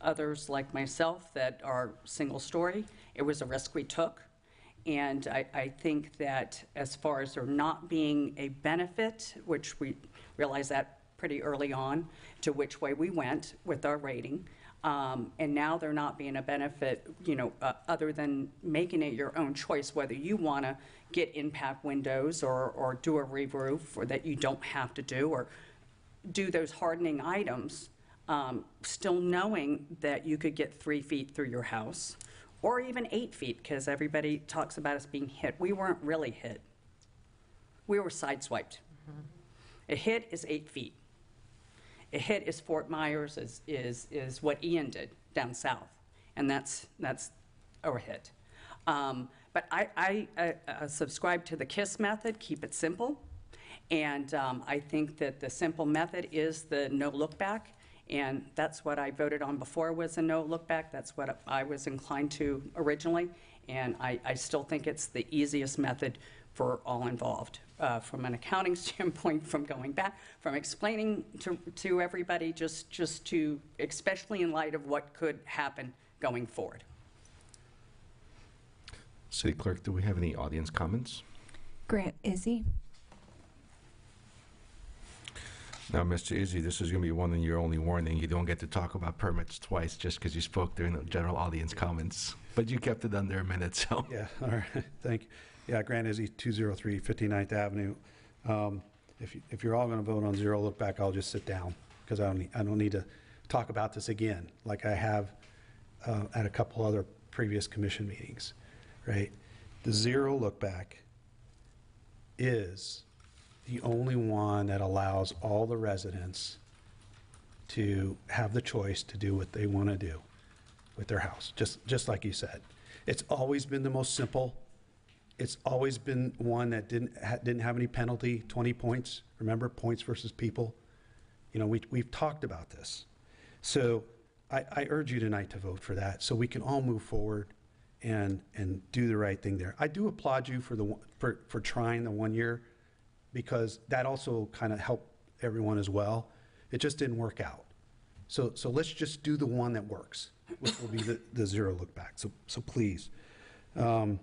Speaker 5: others like myself that are single story, it was a risk we took. And I think that as far as there not being a benefit, which we realized that pretty early on, to which way we went with our rating, and now there not being a benefit, you know, other than making it your own choice, whether you want to get impact windows or do a re-roof, or that you don't have to do, or do those hardening items, still knowing that you could get 3 feet through your house, or even 8 feet, because everybody talks about us being hit. We weren't really hit. We were sideswiped. A hit is 8 feet. A hit is Fort Myers, is what Ian did down south, and that's a hit. But I subscribe to the KISS method, keep it simple, and I think that the simple method is the no look back, and that's what I voted on before was a no look back. That's what I was inclined to originally, and I still think it's the easiest method for all involved. From an accounting standpoint, from going back, from explaining to everybody, just to, especially in light of what could happen going forward.
Speaker 1: City Clerk, do we have any audience comments?
Speaker 3: Grant Izzy.
Speaker 1: Now, Mr. Izzy, this is going to be one of your only warning. You don't get to talk about permits twice just because you spoke during the general audience comments. But you kept it under a minute, so.
Speaker 6: Yeah, all right, thank you. Yeah, Grant Izzy, 203 59th Avenue. If you're all going to vote on 0 look back, I'll just sit down, because I don't need to talk about this again like I have at a couple other previous commission meetings, right? The zero look back is the only one that allows all the residents to have the choice to do what they want to do with their house, just like you said. It's always been the most simple. It's always been one that didn't have any penalty, 20 points. Remember, points versus people? You know, we've talked about this. So I urge you tonight to vote for that so we can all move forward and do the right thing there. I do applaud you for trying the 1 year, because that also kind of helped everyone as well. It just didn't work out. So let's just do the one that works, which will be the zero look back. So please. And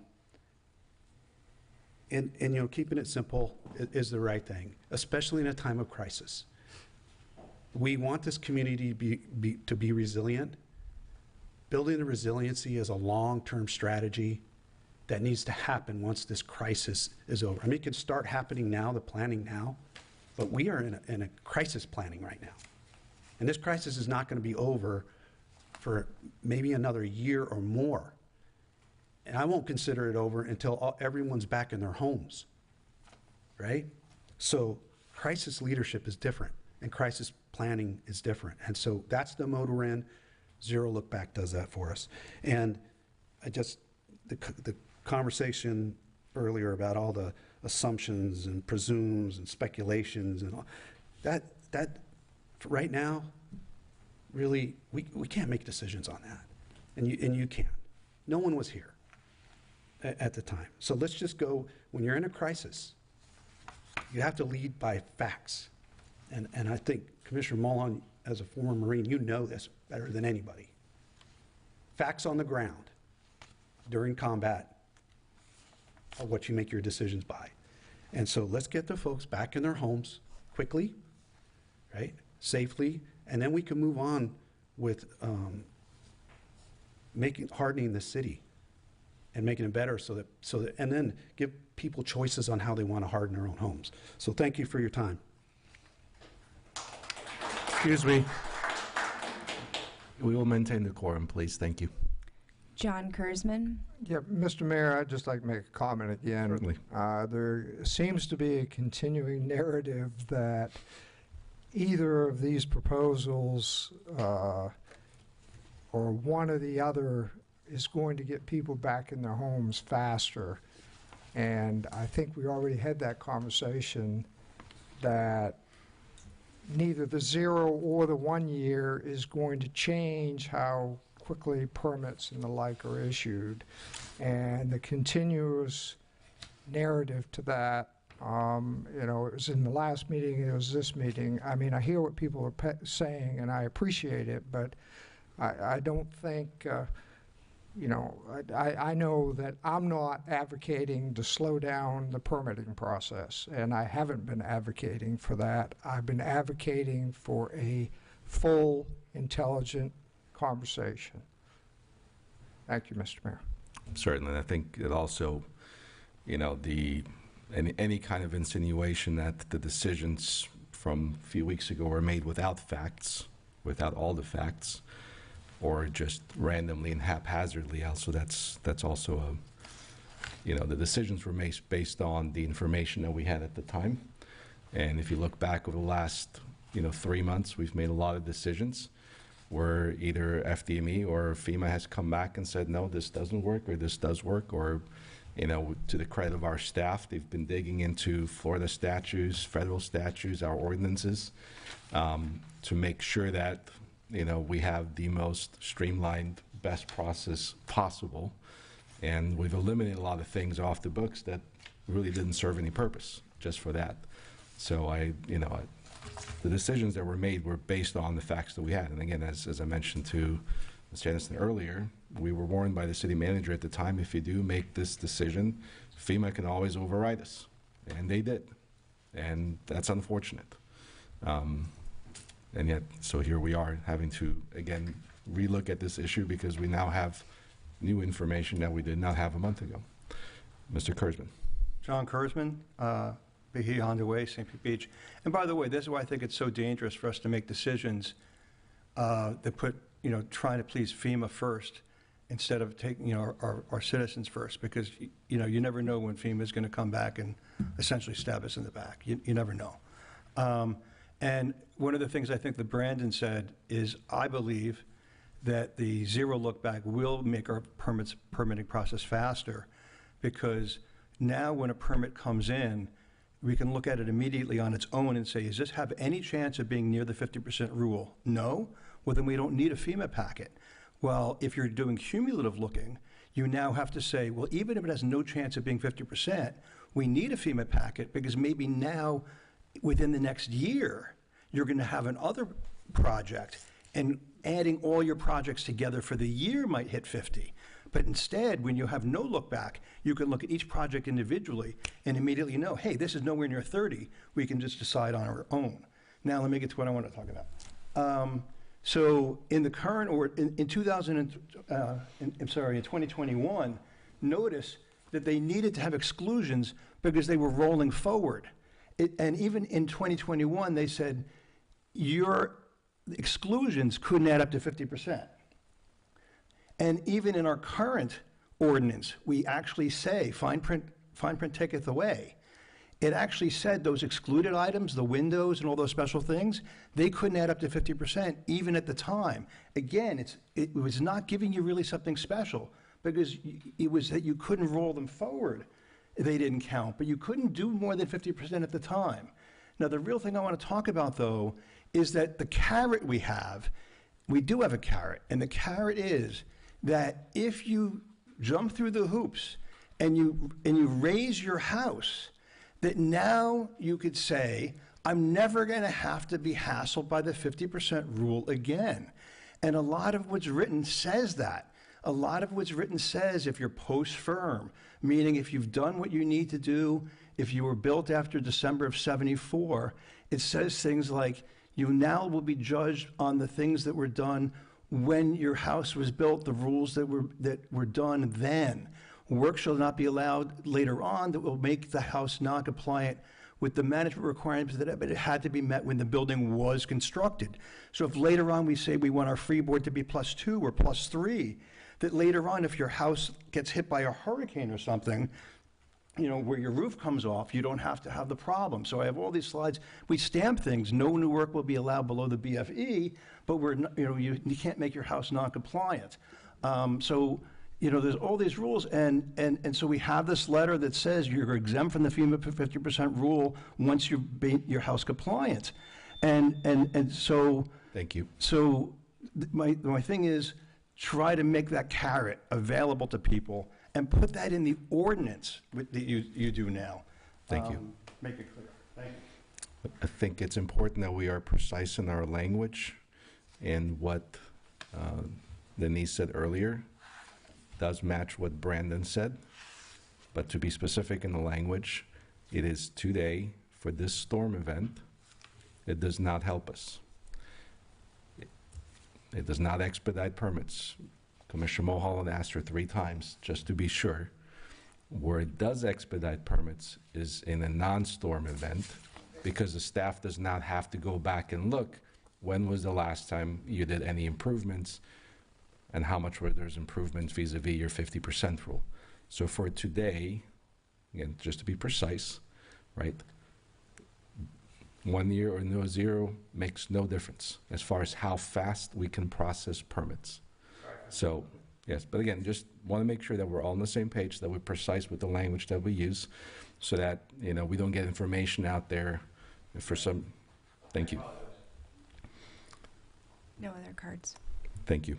Speaker 6: you know, keeping it simple is the right thing, especially in a time of crisis. We want this community to be resilient. Building the resiliency is a long-term strategy that needs to happen once this crisis is over. I mean, it can start happening now, the planning now, but we are in a crisis planning right now. And this crisis is not going to be over for maybe another year or more. And I won't consider it over until everyone's back in their homes, right? So crisis leadership is different, and crisis planning is different. And so that's the mode we're in. Zero look back does that for us. And the conversation earlier about all the assumptions and presumes and speculations and all, that right now, really, we can't make decisions on that. And you can't. No one was here at the time. So let's just go, when you're in a crisis, you have to lead by facts. And I think Commissioner Mullen, as a former Marine, you know this better than anybody. Facts on the ground during combat are what you make your decisions by. And so let's get the folks back in their homes quickly, right, safely, and then we can move on with hardening the city and making it better so that, and then give people choices on how they want to harden their own homes. So thank you for your time.
Speaker 1: Excuse me. We will maintain the quorum, please. Thank you.
Speaker 3: John Kurzman.
Speaker 2: Yeah, Mr. Mayor, I'd just like to make a comment again.
Speaker 1: Certainly.
Speaker 2: There seems to be a continuing narrative that either of these proposals or one or the other is going to get people back in their homes faster. And I think we already had that conversation that neither the 0 or the 1 year is going to change how quickly permits and the like are issued. And the continuous narrative to that, you know, it was in the last meeting, it was this meeting. I mean, I hear what people are saying and I appreciate it, but I don't think, you know, I know that I'm not advocating to slow down the permitting process, and I haven't been advocating for that. I've been advocating for a full, intelligent conversation. Thank you, Mr. Mayor.
Speaker 1: Certainly. I think it also, you know, any kind of insinuation that the decisions from a few weeks ago were made without facts, without all the facts, or just randomly and haphazardly. Also, that's also you know, the decisions were made based on the information that we had at the time. And if you look back over the last, you know, 3 months, we've made a lot of decisions where either FDME or FEMA has come back and said, no, this doesn't work, or this does work, or, you know, to the credit of our staff, they've been digging into Florida statutes, federal statutes, our ordinances, to make sure that, you know, we have the most streamlined, best process possible. And we've eliminated a lot of things off the books that really didn't serve any purpose just for that. So the decisions that were made were based on the facts that we had. And again, as I mentioned to Ms. Jennison earlier, we were warned by the city manager at the time, if you do make this decision, FEMA can always override us. And they did. And that's unfortunate. And yet, so here we are having to, again, relook at this issue because we now have new information that we did not have a month ago. Mr. Kurzman.
Speaker 9: John Kurzman, Bahia Honda Way, St. Pete Beach. And by the way, this is why I think it's so dangerous for us to make decisions that put, you know, trying to please FEMA first instead of taking, our citizens first, because, you never know when FEMA is going to come back and essentially stab us in the back. You never know. And one of the things I think that Brandon said is, I believe that the zero look back will make our permitting process faster, because now when a permit comes in, we can look at it immediately on its own and say, does this have any chance of being near the 50% rule? No? Well, then we don't need a FEMA packet. Well, if you're doing cumulative looking, you now have to say, well, even if it has no chance of being 50%, we need a FEMA packet, because maybe now, within the next year, you're going to have another project, and adding all your projects together for the year might hit 50. But instead, when you have no look back, you can look at each project individually and immediately know, hey, this is nowhere near 30. We can just decide on our own. Now, let me get to what I want to talk about. So in the current, or in 2021, notice that they needed to have exclusions because they were rolling forward. And even in 2021, they said your exclusions couldn't add up to 50%. And even in our current ordinance, we actually say, fine print taketh away. It actually said those excluded items, the windows and all those special things, they couldn't add up to 50% even at the time. Again, it was not giving you really something special, because it was that you couldn't roll them forward. They didn't count, but you couldn't do more than 50% at the time. Now, the real thing I want to talk about, though, is that the carrot we do have a carrot, and the carrot is that if you jump through the hoops and you raise your house, that now you could say, I'm never going to have to be hassled by the 50% rule again. And a lot of what's written says that. A lot of what's written says if you're post-firm, meaning if you've done what you need to do, if you were built after December of '74, it says things like, you now will be judged on the things that were done when your house was built, the rules that were done then. Work shall not be allowed later on that will make the house non-compliant with the management requirements that it had to be met when the building was constructed. So if later on we say we want our freeboard to be +2 or +3, that later on if your house gets hit by a hurricane or something, where your roof comes off, you don't have to have the problem. So I have all these slides. We stamp things. No new work will be allowed below the BFE, but you can't make your house non-compliant. There's all these rules, and so we have this letter that says you're exempt from the FEMA 50% rule once you've made your house compliant. And so...
Speaker 1: Thank you.
Speaker 9: So my thing is, try to make that carrot available to people and put that in the ordinance that you do now.
Speaker 1: Thank you.
Speaker 9: Make it clear. Thank you.
Speaker 1: I think it's important that we are precise in our language, and what Denise said earlier does match what Brandon said, but to be specific in the language, it is today for this storm event. It does not help us. It does not expedite permits. Commissioner Mulholland asked her 3 times just to be sure. Where it does expedite permits is in a non-storm event, because the staff does not have to go back and look, when was the last time you did any improvements, and how much were those improvements vis-a-vis your 50% rule. So for today, again, just to be precise, right, 1 year or no zero makes no difference as far as how fast we can process permits. So, yes, but again, just want to make sure that we're all on the same page, that we're precise with the language that we use, so that, we don't get information out there for some, thank you.
Speaker 3: No other cards.
Speaker 1: Thank you.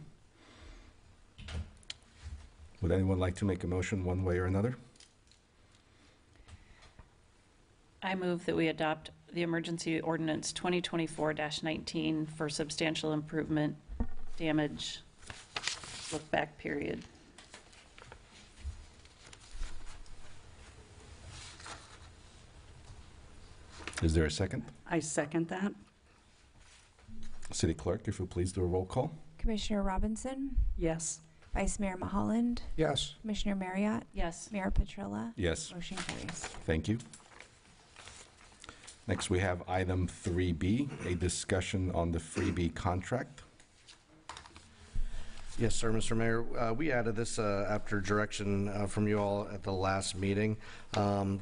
Speaker 1: Would anyone like to make a motion one way or another?
Speaker 4: I move that we adopt the emergency ordinance 2024-19 for substantial improvement, damage, look-back period.
Speaker 1: Is there a second?
Speaker 5: I second that.
Speaker 1: City Clerk, if you'll please do a roll call.
Speaker 3: Commissioner Robinson,
Speaker 5: Yes.
Speaker 3: Vice Mayor Mulholland,
Speaker 9: Yes.
Speaker 3: Commissioner Marriott,
Speaker 4: Yes.
Speaker 3: Mayor Petrella.
Speaker 1: Yes,
Speaker 3: Motion carries.
Speaker 1: thank you. Next, we have item 3B, a discussion on the freebie contract.
Speaker 7: Yes, sir, Mr. Mayor. We added this after direction from you all at the last meeting.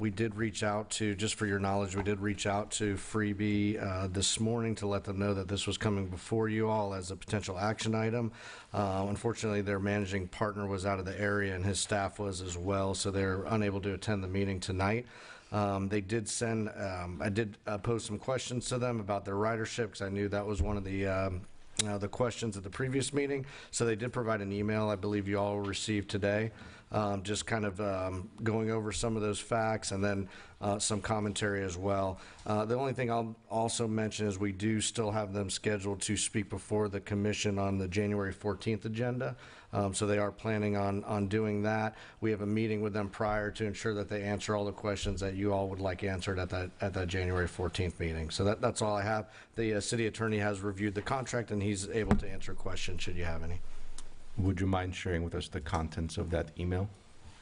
Speaker 7: We did reach out to, just for your knowledge, we did reach out to Freebie this morning to let them know that this was coming before you all as a potential action item. Unfortunately, their managing partner was out of the area and his staff was as well, so they're unable to attend the meeting tonight. They did send, I did pose some questions to them about their ridership because I knew that was one of the questions at the previous meeting. So they did provide an email, I believe you all received today, just kind of going over some of those facts and then some commentary as well. The only thing I'll also mention is we do still have them scheduled to speak before the commission on the January 14th agenda. So they are planning on doing that. We have a meeting with them prior to ensure that they answer all the questions that you all would like answered at that January 14th meeting. So that's all I have. The city attorney has reviewed the contract and he's able to answer questions should you have any.
Speaker 1: Would you mind sharing with us the contents of that email?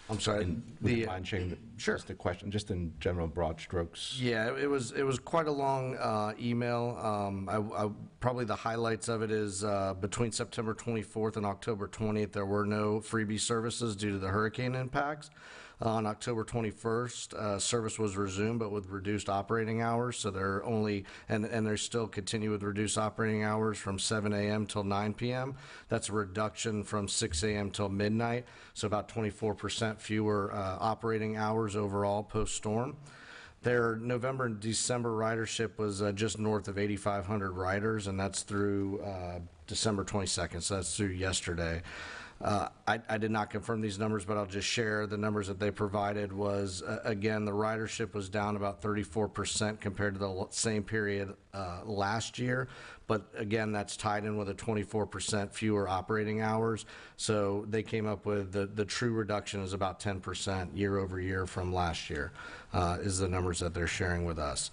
Speaker 7: I'm sorry.
Speaker 1: And would you mind sharing
Speaker 7: Sure.
Speaker 1: just the question, just in general broad strokes?
Speaker 7: Yeah, it was quite a long email. I probably the highlights of it is between September 24th and October 20th, there were no freebie services due to the hurricane impacts. On October 21st, service was resumed, but with reduced operating hours. So they're only, and they still continue with reduced operating hours from 7 a.m. till 9 p.m. That's a reduction from 6 a.m. till midnight. So about 24% fewer operating hours overall post-storm. Their November and December ridership was just north of 8,500 riders, and that's through December 22nd. So that's through yesterday. I did not confirm these numbers, but I'll just share the numbers that they provided was, again, the ridership was down about 34% compared to the same period last year. But again, that's tied in with a 24% fewer operating hours. So they came up with the true reduction is about 10% year over year from last year, is the numbers that they're sharing with us.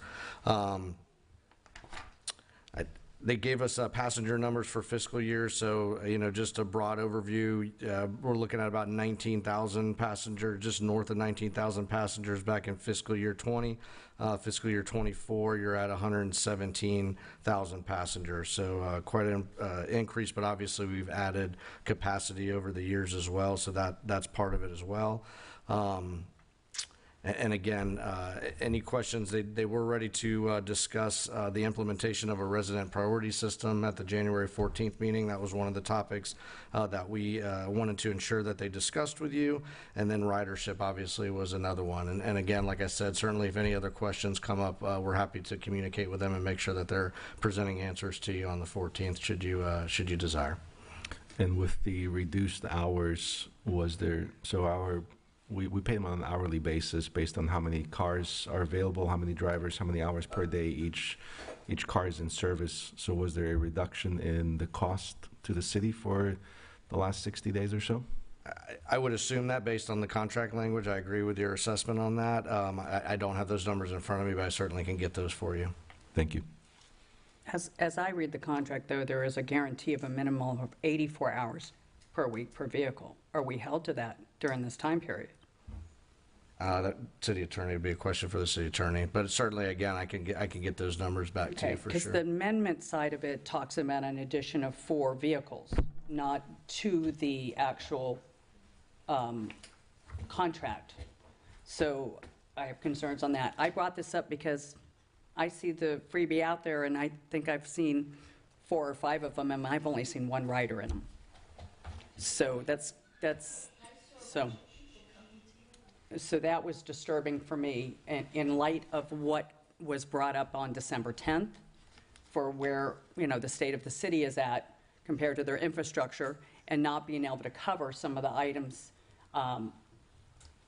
Speaker 7: They gave us passenger numbers for fiscal year, so, just a broad overview, we're looking at about 19,000 passengers, just north of 19,000 passengers back in fiscal year 20. Fiscal year 24, you're at 117,000 passengers, so quite an increase, but obviously we've added capacity over the years as well, so that's part of it as well. And again, any questions, they were ready to discuss the implementation of a resident priority system at the January 14th meeting. That was one of the topics that we wanted to ensure that they discussed with you. And then ridership obviously was another one. And again, like I said, certainly if any other questions come up, we're happy to communicate with them and make sure that they're presenting answers to you on the 14th should you desire.
Speaker 1: And with the reduced hours, was there, so we pay them on an hourly basis based on how many cars are available, how many drivers, how many hours per day each car is in service. So was there a reduction in the cost to the city for the last 60 days or so?
Speaker 7: I would assume that based on the contract language. I agree with your assessment on that. I don't have those numbers in front of me, but I certainly can get those for you.
Speaker 1: Thank you.
Speaker 5: As I read the contract, though, there is a guarantee of a minimum of 84 hours per week per vehicle. Are we held to that during this time period?
Speaker 7: That city attorney would be a question for the city attorney, but certainly, again, I can get those numbers back to you for
Speaker 5: Because
Speaker 7: sure.
Speaker 5: the amendment side of it talks about an addition of 4 vehicles, not to the actual contract. So I have concerns on that. I brought this up because I see the freebie out there, and I think I've seen 4 or 5 of them, and I've only seen 1 rider in them. So So that was disturbing for me in light of what was brought up on December 10th for where, the state of the city is at compared to their infrastructure and not being able to cover some of the items,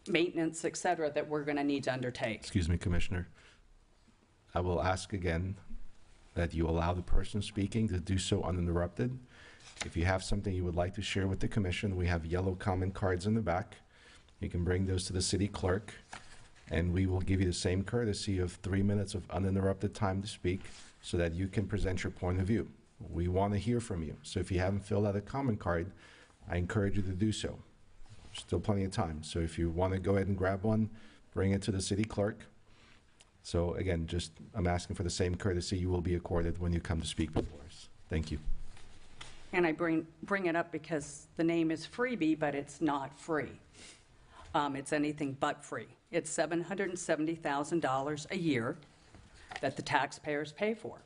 Speaker 5: maintenance, et cetera, that we're going to need to undertake.
Speaker 1: Excuse me, Commissioner. I will ask again that you allow the person speaking to do so uninterrupted. If you have something you would like to share with the commission, we have yellow comment cards in the back. You can bring those to the city clerk, and we will give you the same courtesy of 3 minutes of uninterrupted time to speak so that you can present your point of view. We want to hear from you. So if you haven't filled out a comment card, I encourage you to do so. Still plenty of time. So if you want to go ahead and grab one, bring it to the city clerk. So again, I'm asking for the same courtesy you will be accorded when you come to speak before us. Thank you.
Speaker 5: And I bring it up because the name is freebie, but it's not free. It's anything but free. It's $770,000 a year that the taxpayers pay for.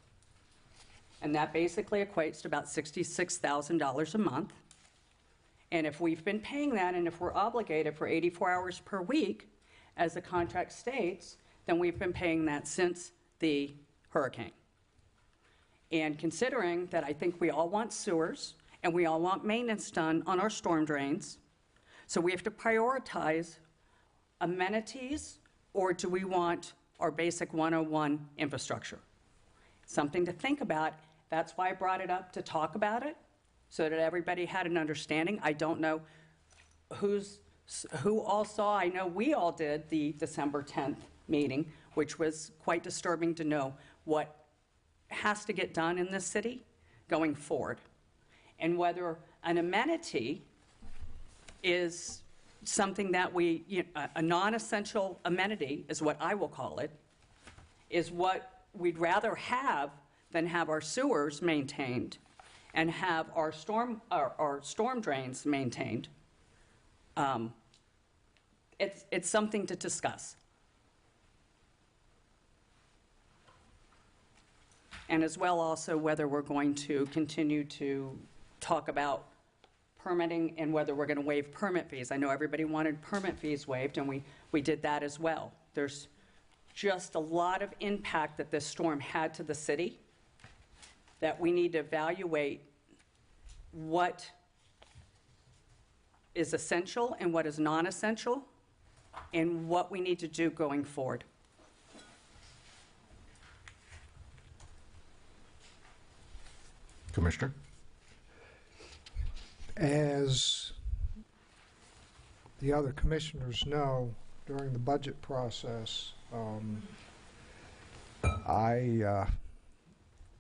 Speaker 5: And that basically equates to about $66,000 a month. And if we've been paying that, and if we're obligated for 84 hours per week, as the contract states, then we've been paying that since the hurricane. And considering that I think we all want sewers, and we all want maintenance done on our storm drains, so we have to prioritize amenities, or do we want our basic 101 infrastructure? Something to think about. That's why I brought it up, to talk about it, so that everybody had an understanding. I don't know who all saw. I know we all did the December 10th meeting, which was quite disturbing to know what has to get done in this city going forward, and whether an amenity is something that a non-essential amenity is what I will call it, is what we'd rather have than have our sewers maintained and have our storm drains maintained. It's something to discuss. And as well also whether we're going to continue to talk about permitting and whether we're going to waive permit fees. I know everybody wanted permit fees waived, and we did that as well. There's just a lot of impact that this storm had to the city that we need to evaluate what is essential and what is non-essential, and what we need to do going forward.
Speaker 1: Commissioner?
Speaker 2: As the other commissioners know, during the budget process,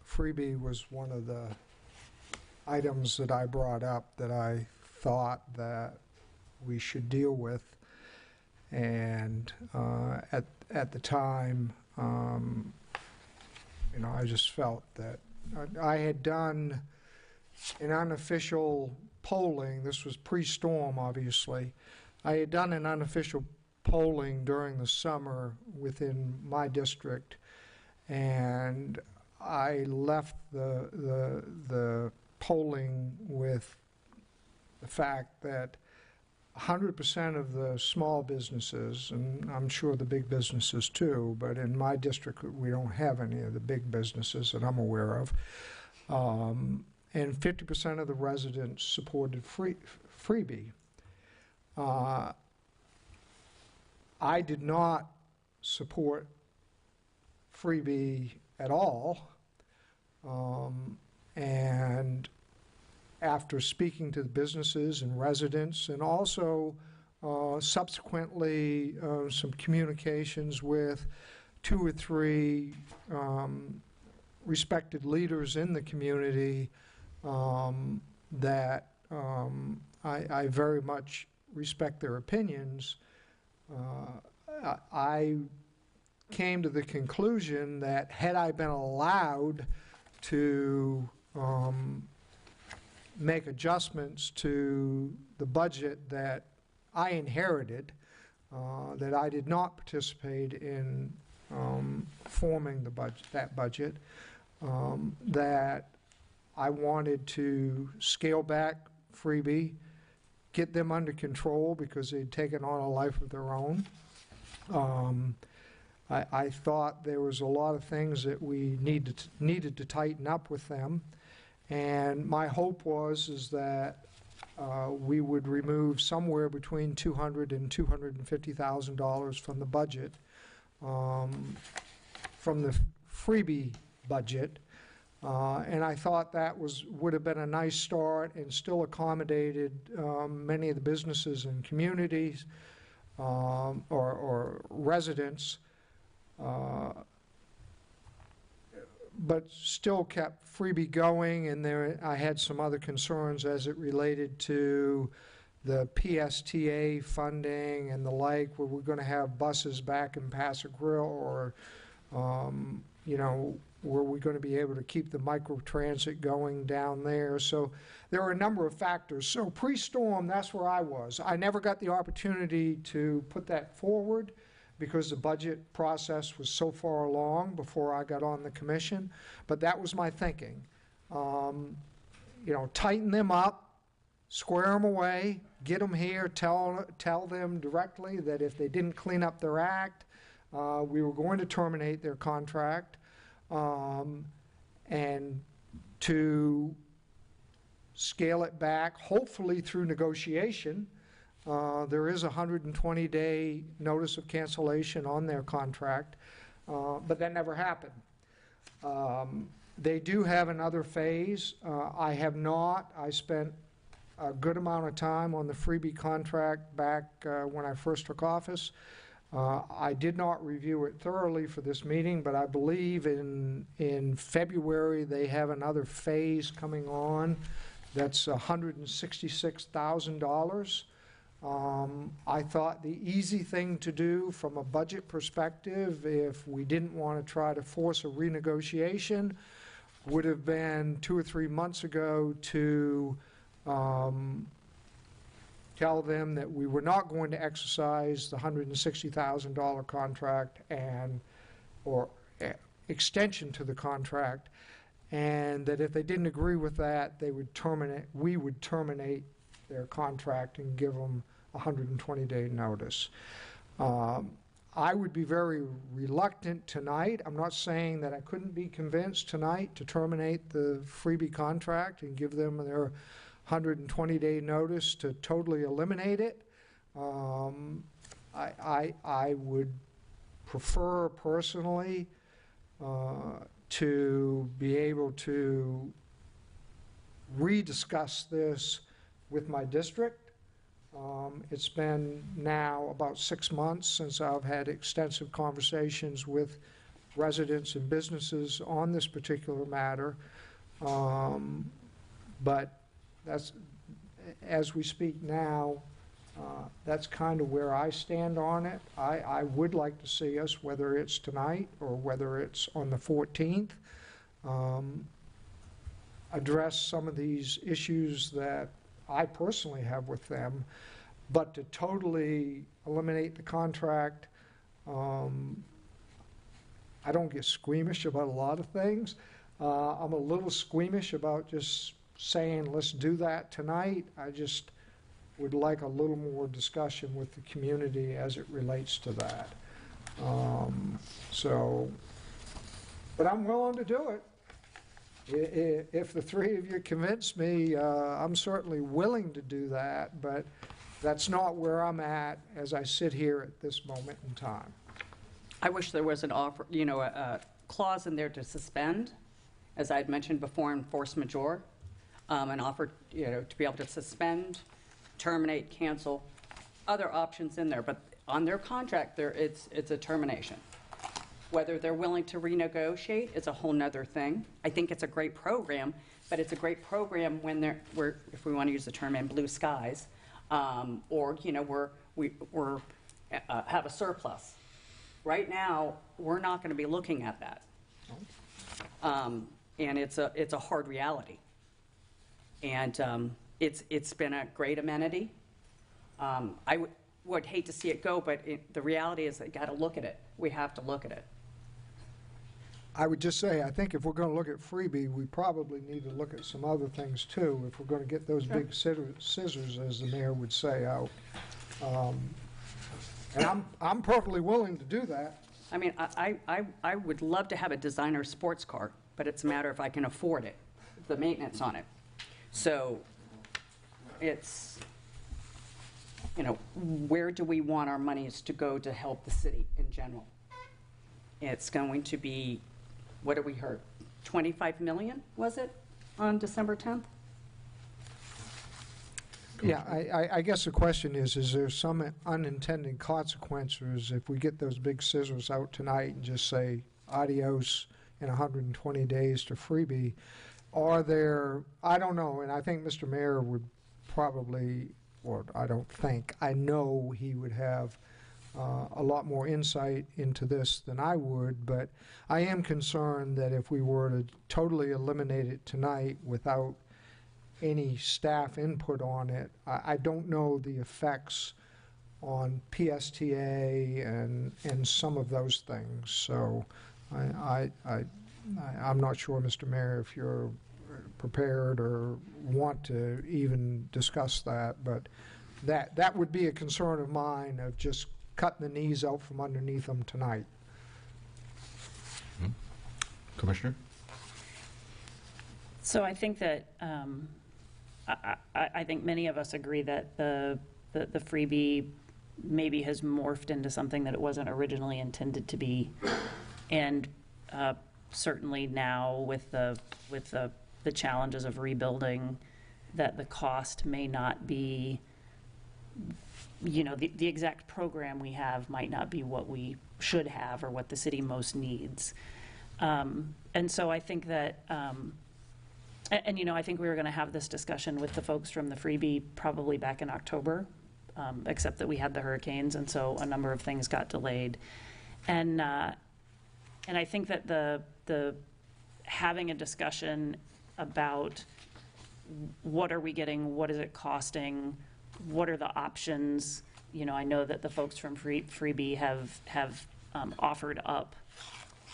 Speaker 2: freebie was one of the items that I brought up that I thought that we should deal with. And at the time, I just felt that I had done an unofficial polling. This was pre-storm, obviously. I had done an unofficial polling during the summer within my district, and I left the polling with the fact that 100% of the small businesses, and I'm sure the big businesses too, but in my district we don't have any of the big businesses that I'm aware of, and 50% of the residents supported freebie. I did not support freebie at all, and after speaking to the businesses and residents, and also subsequently some communications with 2 or 3 respected leaders in the community that I very much respect their opinions, I came to the conclusion that had I been allowed to make adjustments to the budget that I inherited, that I did not participate in forming that budget, that I wanted to scale back freebie, get them under control because they'd taken on a life of their own. I thought there was a lot of things that we needed to tighten up with them, and my hope is that we would remove somewhere between $200,000 and $250,000 from the budget, from the freebie budget, and I thought that would have been a nice start and still accommodated many of the businesses and communities or residents, but still kept freebie going. And I had some other concerns as it related to the PSTA funding and the like, where we're going to have buses back in Paso Grill, or were we going to be able to keep the microtransit going down there? So there were a number of factors. So pre-storm, that's where I was. I never got the opportunity to put that forward because the budget process was so far along before I got on the commission, but that was my thinking. You know, tighten them up, square them away, get them here, tell them directly that if they didn't clean up their act, we were going to terminate their contract, and to scale it back, hopefully through negotiation. There is a 120-day notice of cancellation on their contract, but that never happened. They do have another phase. I have not. I spent a good amount of time on the freebie contract back when I first took office. I did not review it thoroughly for this meeting, but I believe in February they have another phase coming on that's $166,000. I thought the easy thing to do from a budget perspective, if we didn't want to try to force a renegotiation, would have been 2 or 3 months ago to tell them that we were not going to exercise the $160,000 contract or extension to the contract, and that if they didn't agree with that, we would terminate their contract and give them a 120-day notice. I would be very reluctant tonight. I'm not saying that I couldn't be convinced tonight to terminate the freebie contract and give them their 120-day notice to totally eliminate it. I would prefer personally to be able to rediscuss this with my district. It's been now about 6 months since I've had extensive conversations with residents and businesses on this particular matter. But that's, as we speak now, that's kind of where I stand on it. I would like to see us, whether it's tonight or whether it's on the 14th, address some of these issues that I personally have with them, but to totally eliminate the contract, I don't get squeamish about a lot of things. I'm a little squeamish about just saying, let's do that tonight. I just would like a little more discussion with the community as it relates to that. But I'm willing to do it. If the three of you convince me, I'm certainly willing to do that, but that's not where I'm at as I sit here at this moment in time.
Speaker 5: I wish there was an offer, a clause in there to suspend, as I had mentioned before in force majeure, an offer, to be able to suspend, terminate, cancel, other options in there. But on their contract, it's a termination. Whether they're willing to renegotiate is a whole nother thing. I think it's a great program, but it's a great program when we're, if we want to use the term, in blue skies, or we're have a surplus. Right now, we're not going to be looking at that, and it's a hard reality. And it's been a great amenity. I would hate to see it go, but the reality is they got to look at it. We have to look at it.
Speaker 2: I would just say, I think if we're going to look at freebie, we probably need to look at some other things too, if we're going to get those big scissors, as the mayor would say, out. And I'm perfectly willing to do that.
Speaker 5: I mean, I would love to have a designer sports car, but it's a matter if I can afford it, the maintenance on it. So it's, where do we want our monies to go to help the city in general? It's going to be, what did we heard, 25 million, was it, on December 10th?
Speaker 2: Yeah, I guess the question is there some unintended consequences if we get those big scissors out tonight and just say adios in 120 days to freebie? Are there, I don't know, and I think Mr. Mayor would probably, or I don't think, I know he would have a lot more insight into this than I would, but I am concerned that if we were to totally eliminate it tonight without any staff input on it, I don't know the effects on PSTA and some of those things. So I'm not sure, Mr. Mayor, if you're prepared or want to even discuss that, but that would be a concern of mine, of just cutting the knees out from underneath them tonight.
Speaker 1: Commissioner?
Speaker 4: So I think that, I think many of us agree that the freebie maybe has morphed into something that it wasn't originally intended to be. And certainly now with the challenges of rebuilding, that the cost may not be, you know, the exact program we have might not be what we should have or what the city most needs. And so I think that, and you know, I think we were going to have this discussion with the folks from the freebie probably back in October, except that we had the hurricanes, and so a number of things got delayed. And I think that the having a discussion about what are we getting, what is it costing, what are the options. You know, I know that the folks from freebie have offered up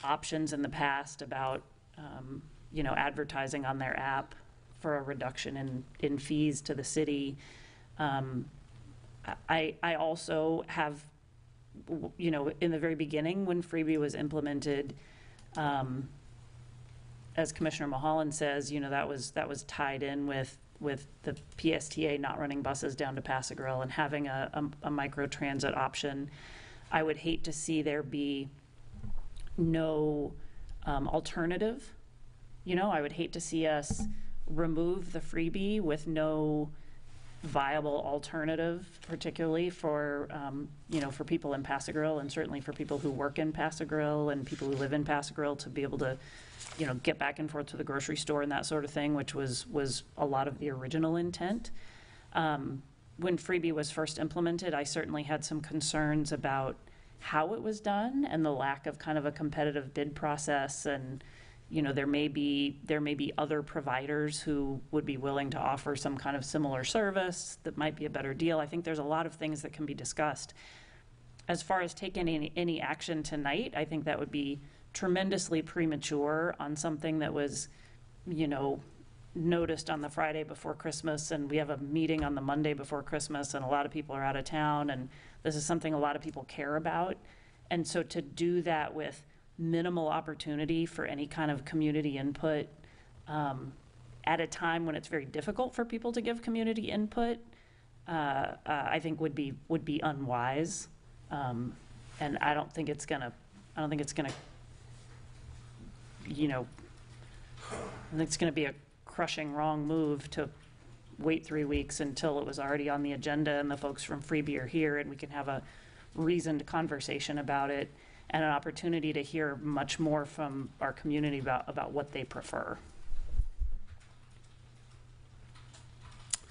Speaker 4: options in the past about, you know, advertising on their app for a reduction in fees to the city. I also have, you know, in the very beginning when freebie was implemented, as Commissioner Mulholland says, you know, that was tied in with the PSTA not running buses down to Pass a Grill and having a micro-transit option. I would hate to see there be no alternative. You know, I would hate to see us remove the freebie with no viable alternative, particularly for, you know, for people in Pass a Grill, and certainly for people who work in Pass a Grill and people who live in Pass a Grill, to be able to, you know, get back and forth to the grocery store and that sort of thing, which was a lot of the original intent. When freebie was first implemented, I certainly had some concerns about how it was done and the lack of kind of a competitive bid process. And, you know, there may be other providers who would be willing to offer some kind of similar service that might be a better deal. I think there's a lot of things that can be discussed. As far as taking any action tonight, I think that would be tremendously premature on something that was, you know, noticed on the Friday before Christmas, and we have a meeting on the Monday before Christmas, and a lot of people are out of town, and this is something a lot of people care about. And so to do that with minimal opportunity for any kind of community input at a time when it's very difficult for people to give community input, I think would be unwise. And I don't think it's gonna, you know, I think it's gonna be a crushing wrong move to wait 3 weeks until it was already on the agenda and the folks from freebie are here and we can have a reasoned conversation about it and an opportunity to hear much more from our community about what they prefer.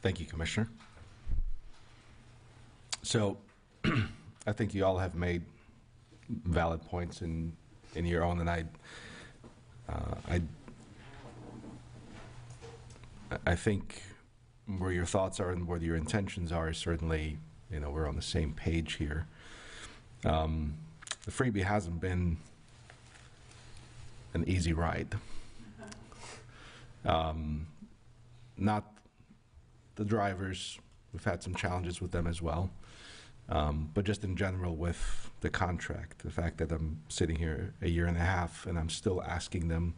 Speaker 1: Thank you, Commissioner. So I think you all have made valid points in your own, and I think where your thoughts are and where your intentions are, certainly, you know, we're on the same page here. The freebie hasn't been an easy ride. Not the drivers, we've had some challenges with them as well. But just in general with the contract, the fact that I'm sitting here a year and a half and I'm still asking them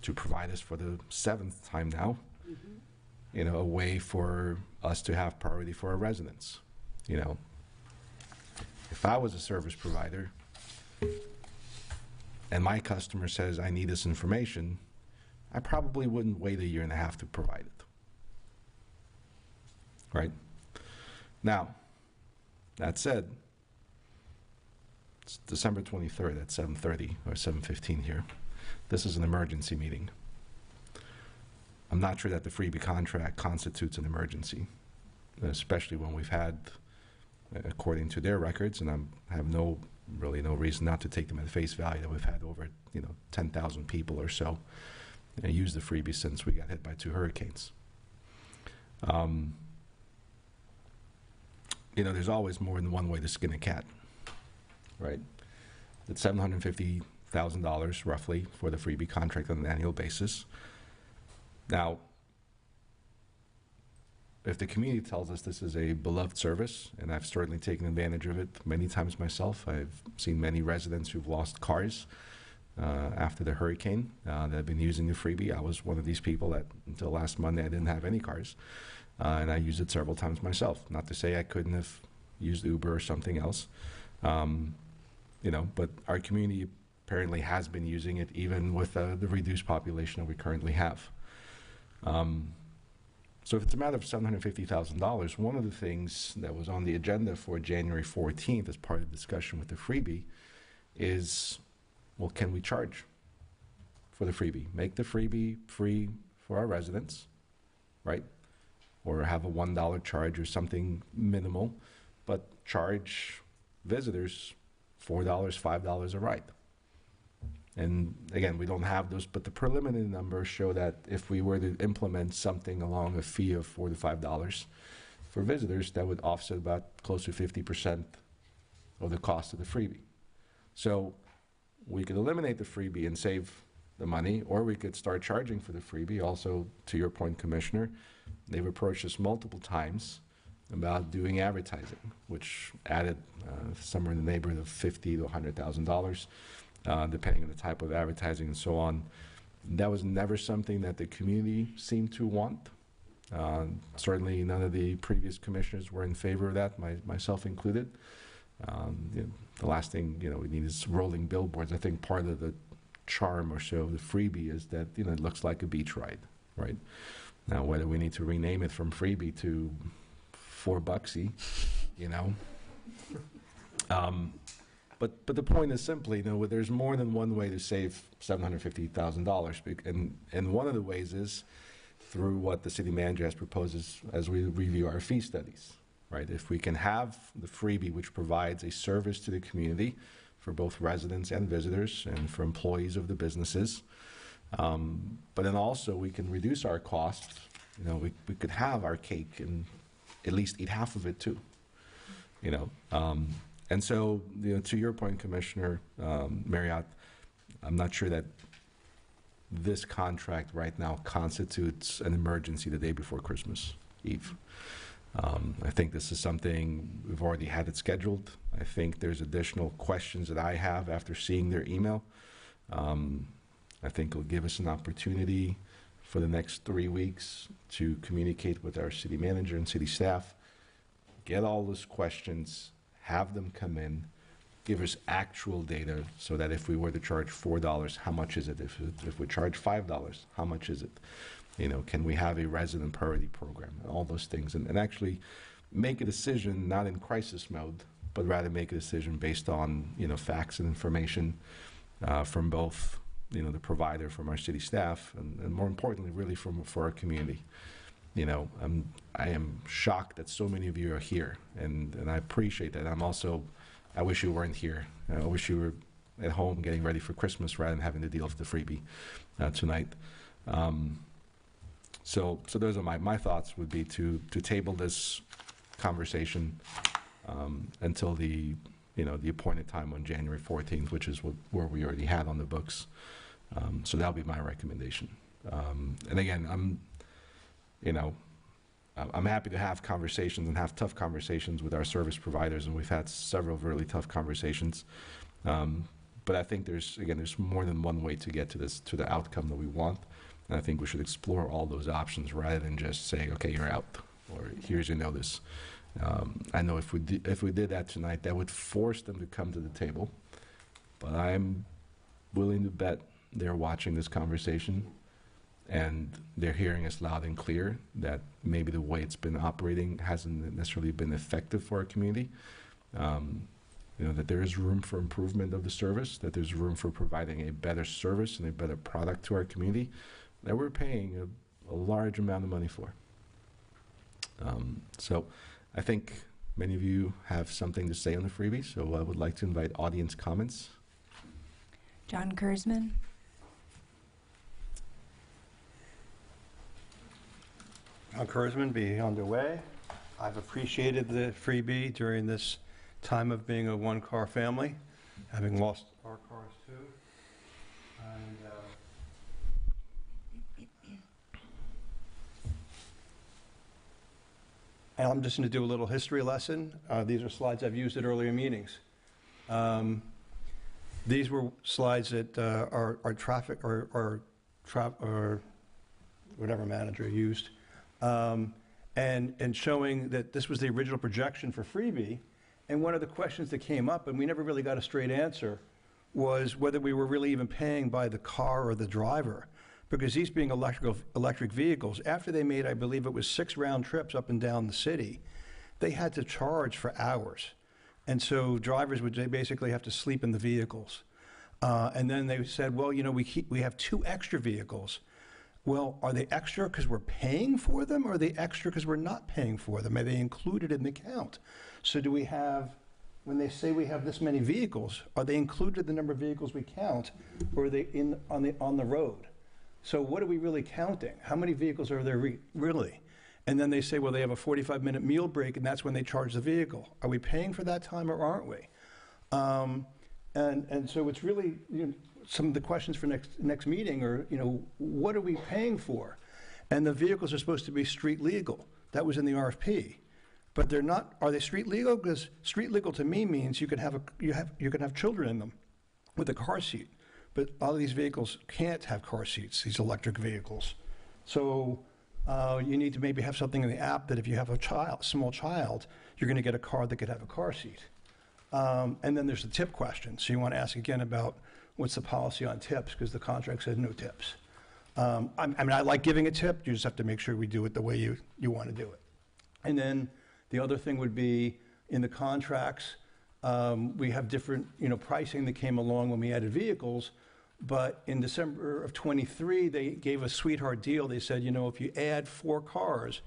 Speaker 1: to provide us for the 7th time now, you know, a way for us to have priority for our residents. You know, if I was a service provider and my customer says, I need this information, I probably wouldn't wait a year and a half to provide it. Right? Now, that said, it's December 23rd at 7:30 or 7:15 here. This is an emergency meeting. I'm not sure that the freebie contract constitutes an emergency, especially when we've had according to their records, and I have really no reason not to take them at face value, that we've had over 10,000 people or so use the freebie since we got hit by 2 hurricanes. There's always more than one way to skin a cat, right? It's $750,000 roughly for the freebie contract on an annual basis. Now, if the community tells us this is a beloved service, and I've certainly taken advantage of it many times myself, I've seen many residents who've lost cars after the hurricane that have been using the freebie. I was one of these people that until last Monday I didn't have any cars, and I used it several times myself. Not to say I couldn't have used Uber or something else, but our community apparently has been using it even with the reduced population that we currently have. So if it's a matter of $750,000, one of the things that was on the agenda for January 14th as part of the discussion with the freebie is, well, can we charge for the freebie? Make the freebie free for our residents, right? Or have a $1 charge or something minimal, but charge visitors $4, $5 a ride. And again, we don't have those, but the preliminary numbers show that if we were to implement something along a fee of $4 to $5 for visitors, that would offset about close to 50% of the cost of the freebie. So we could eliminate the freebie and save the money, or we could start charging for the freebie. Also, to your point, Commissioner, they've approached us multiple times about doing advertising, which added somewhere in the neighborhood of $50,000 to $100,000. Depending on the type of advertising and so on. That was never something that the community seemed to want. Certainly none of the previous commissioners were in favor of that, myself included. The last thing we need is rolling billboards. I think part of the charm or so of the freebie is that it looks like a beach ride, right? Now whether we need to rename it from freebie to $4-bucksy, But the point is simply, there's more than one way to save $750,000, and one of the ways is through what the city manager has proposed as we review our fee studies, right? If we can have the freebie, which provides a service to the community for both residents and visitors and for employees of the businesses, but then also we can reduce our costs. We could have our cake and at least eat half of it too, And so, to your point, Commissioner Marriott, I'm not sure that this contract right now constitutes an emergency the day before Christmas Eve. I think this is something we've already had it scheduled. I think there's additional questions that I have after seeing their email. I think it'll give us an opportunity for the next 3 weeks to communicate with our city manager and city staff, get all those questions, have them come in, give us actual data so that if we were to charge $4, how much is it? If we charge $5, how much is it? Can we have a resident priority program? All those things. And actually make a decision not in crisis mode, but rather make a decision based on, facts and information from both, the provider, from our city staff, and more importantly, really for our community. I am shocked that so many of you are here, and I appreciate that. I wish you weren't here. I wish you were at home getting ready for Christmas rather than having to deal with the freebie tonight. So those are my thoughts would be to table this conversation until the appointed time on January 14th, which is where we already had on the books. So that'll be my recommendation. And again, I'm happy to have conversations and have tough conversations with our service providers, and we've had several really tough conversations. But I think there's more than one way to get to the outcome that we want, and I think we should explore all those options rather than just saying, okay, you're out, or here's your notice. I know if we did that tonight, that would force them to come to the table, but I'm willing to bet they're watching this conversation and they're hearing us loud and clear that maybe the way it's been operating hasn't necessarily been effective for our community. That there is room for improvement of the service, that there's room for providing a better service and a better product to our community that we're paying a large amount of money for. So I think Many of you have something to say on the freebie, so I would like to invite audience comments.
Speaker 3: John Kurzman.
Speaker 9: John Kurzman, be underway. I've appreciated the freebie during this time of being a one-car family, having lost our cars too. And I'm just going to do a little history lesson. These are slides I've used at earlier meetings. These were slides that our traffic or whatever manager used, and showing that this was the original projection for freebie. And one of the questions that came up, and we never really got a straight answer, was whether we were really even paying by the car or the driver. Because these being electric vehicles, after they made, I believe it was 6 round trips up and down the city, they had to charge for hours. And so drivers would basically have to sleep in the vehicles. And then they said, well, you know, we have 2 extra vehicles. Well, are they extra because we're paying for them, or are they extra because we're not paying for them? Are they included in the count? So do we have, when they say we have this many vehicles, are they included in the number of vehicles we count, or are they on the road? So what are we really counting? How many vehicles are there really? And then they say, well, they have a 45-minute meal break, and that's when they charge the vehicle. Are we paying for that time, or aren't we? And so it's really, you know, some of the questions for next meeting are, you know, what are we paying for? And the vehicles are supposed to be street legal. That was in the RFP. But they're not. Are they street legal? Because street legal to me means you can have children in them with a car seat. But a lot of these vehicles can't have car seats, these electric vehicles. So you need to maybe have something in the app that if you have a small child, you're going to get a car that could have a car seat. And then there's the tip question. So you want to ask again about what's the policy on tips, because the contract says no tips. I mean, I like giving a tip. You just have to make sure we do it the way you want to do it. And then the other thing would be in the contracts, we have different, you know, pricing that came along when we added vehicles. But in December of '23, they gave a sweetheart deal. They said, you know, if you add 4 cars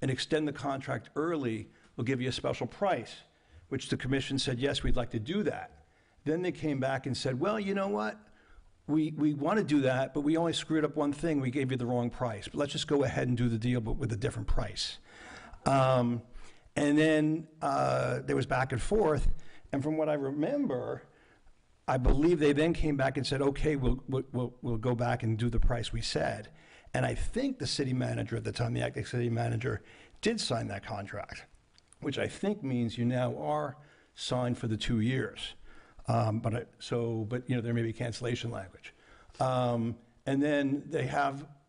Speaker 9: and extend the contract early, we'll give you a special price, which the commission said, yes, we'd like to do that. Then they came back and said, well, you know what? We want to do that, but we only screwed up one thing. We gave you the wrong price. But let's just go ahead and do the deal, but with a different price. And then there was back and forth. And from what I remember, I believe they then came back and said, okay, we'll go back and do the price we said. And I think the city manager at the time, the acting city manager, did sign that contract, which I think means you now are signed for the 2 years. But you know, there may be cancellation language. And then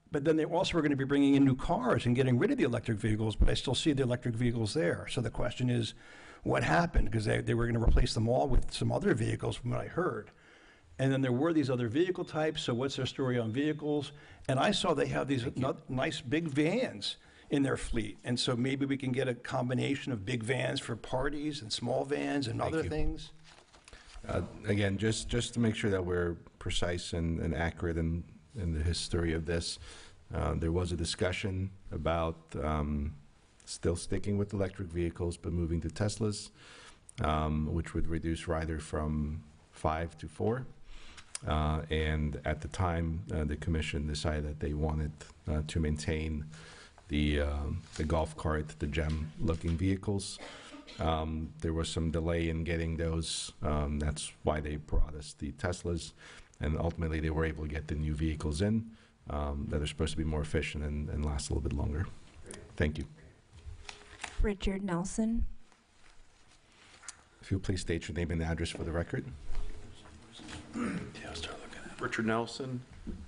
Speaker 9: but then they also are going to be bringing in new cars and getting rid of the electric vehicles, but I still see the electric vehicles there. So the question is, what happened? Because they were going to replace them all with some other vehicles from what I heard. And then there were these other vehicle types, so what's their story on vehicles? And I saw they have these nice big vans in their fleet. And so maybe we can get a combination of big vans for parties and small vans and other things.
Speaker 1: Again, just to make sure that we're precise and accurate in the history of this, there was a discussion about still sticking with electric vehicles but moving to Teslas, which would reduce rider from 5 to 4. And at the time, the commission decided that they wanted to maintain the golf cart, the GEM-looking vehicles. There was some delay in getting those. That's why they brought us the Teslas. And ultimately, they were able to get the new vehicles in that are supposed to be more efficient and last a little bit longer. Thank you.
Speaker 3: Richard Nelson.
Speaker 1: If you'll please state your name and address for the record.
Speaker 10: Richard Nelson,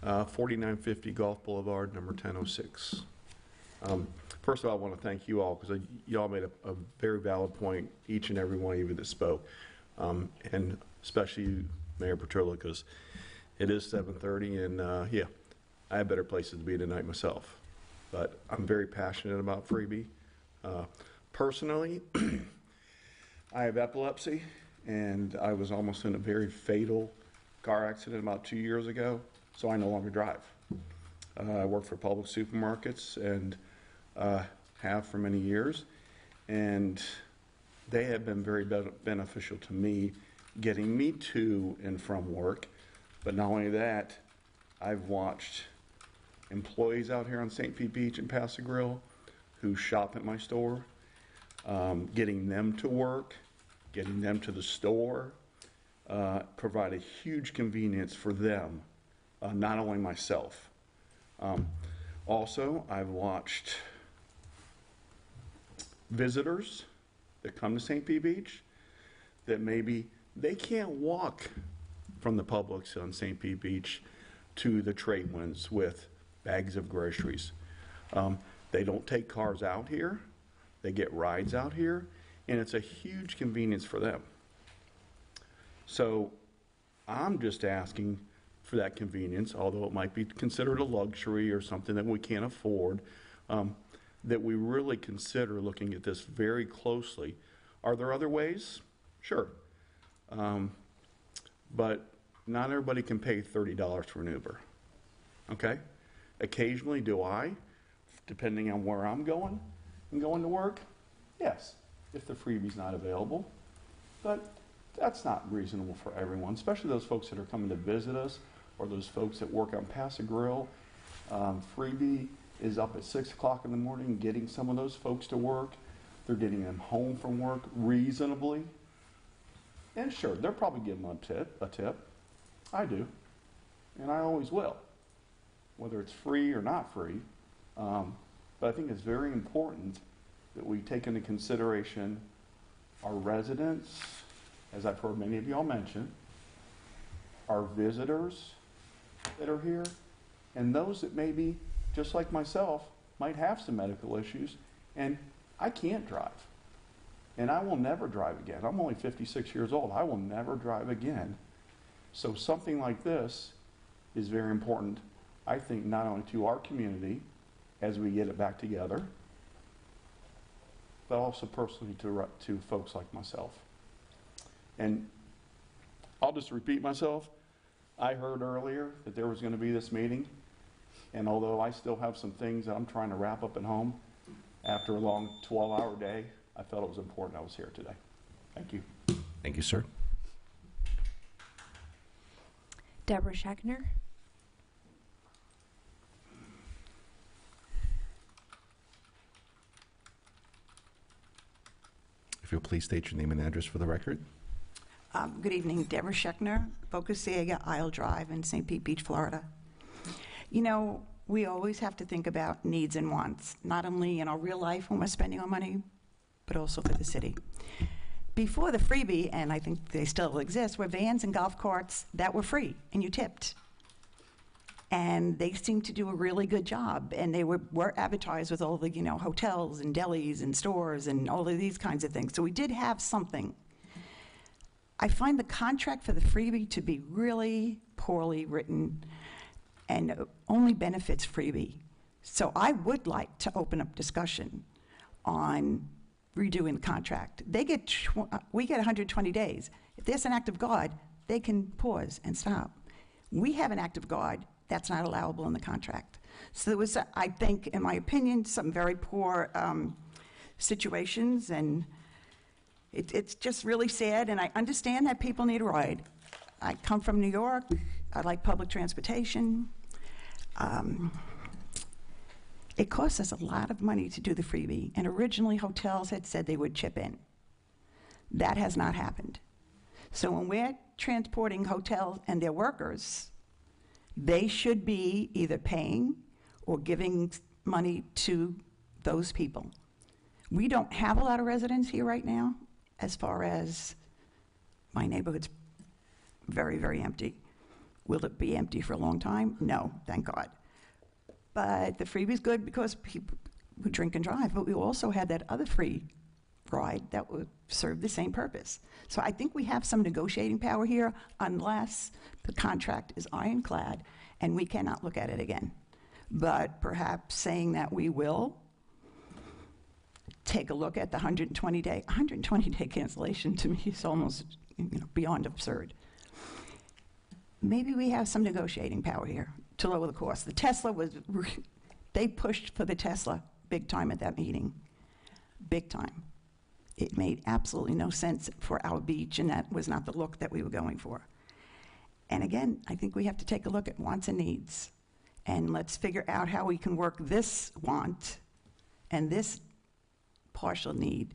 Speaker 10: 4950 Gulf Boulevard, number 1006. First of all, I want to thank you all, because you all made a very valid point, each and every one of you that spoke, and especially you, Mayor Petrola, because it is 7:30, and yeah, I have better places to be tonight myself. But I'm very passionate about freebie. Personally, I have epilepsy, and I was almost in a very fatal car accident about 2 years ago, so I no longer drive. I work for public supermarkets and have for many years, and they have been very beneficial to me, getting me to and from work. But not only that, I've watched employees out here on St. Pete Beach and Paso Grill who shop at my store, getting them to work, getting them to the store, provide a huge convenience for them, not only myself. Also, I've watched visitors that come to St. Pete Beach that maybe they can't walk from the Publix on St. Pete Beach to the trade winds with bags of groceries. They don't take cars out here. They get rides out here, and it's a huge convenience for them. So I'm just asking for that convenience, although it might be considered a luxury or something that we can't afford, that we really consider looking at this very closely. Are there other ways? Sure. But not everybody can pay $30 for an Uber. Okay? Occasionally, do I, depending on where I'm going and going to work? Yes, if the freebie's not available. But that's not reasonable for everyone, especially those folks that are coming to visit us or those folks that work on Paso Grill. Freebie is up at 6 o'clock in the morning getting some of those folks to work. They're getting them home from work reasonably. And sure, they're probably giving them a tip. I do. And I always will, whether it's free or not free. But I think it's very important that we take into consideration our residents, as I've heard many of y'all mention, our visitors that are here, and those that maybe, just like myself, might have some medical issues, and I can't drive. And I will never drive again. I'm only 56 years old. I will never drive again. So something like this is very important, I think, not only to our community as we get it back together, but also personally to folks like myself. And I'll just repeat myself. I heard earlier that there was going to be this meeting, and although I still have some things that I'm trying to wrap up at home after a long 12-hour day, I felt it was important I was here today. Thank you.
Speaker 1: Thank you, sir.
Speaker 3: Deborah Scheckner.
Speaker 1: If you'll please state your name and address for the record.
Speaker 11: Good evening, Deborah Scheckner, Bocasiega Isle Drive in St. Pete Beach, Florida. You know, we always have to think about needs and wants, not only in our real life when we're spending our money, but also for the city. Before the freebie, and I think they still exist, were vans and golf carts that were free, and you tipped. And they seemed to do a really good job, and they were advertised with all the, hotels and delis and stores and all of these kinds of things. So we did have something. I find the contract for the freebie to be really poorly written and only benefits freebie. So I would like to open up discussion on redoing the contract. We get 120 days. If there's an act of God, they can pause and stop. We have an act of God that's not allowable in the contract. So there was, I think, in my opinion, some very poor situations, and it's just really sad, and I understand that people need a ride. I come from New York. I like public transportation. It costs us a lot of money to do the freebie, and originally hotels had said they would chip in. That has not happened. So when we're transporting hotels and their workers, they should be either paying or giving money to those people. We don't have a lot of residents here right now, as far as my neighborhood's very, very empty. Will it be empty for a long time? No, thank God. But the freebie's good because people who drink and drive, but we also had that other free ride that would serve the same purpose. So I think we have some negotiating power here unless the contract is ironclad and we cannot look at it again. But perhaps saying that we will take a look at the 120-day cancellation to me is almost beyond absurd. Maybe we have some negotiating power here to lower the cost. The Tesla they pushed for the Tesla big time at that meeting, big time. It made absolutely no sense for our beach, and that was not the look that we were going for. And again, I think we have to take a look at wants and needs, and let's figure out how we can work this want and this partial need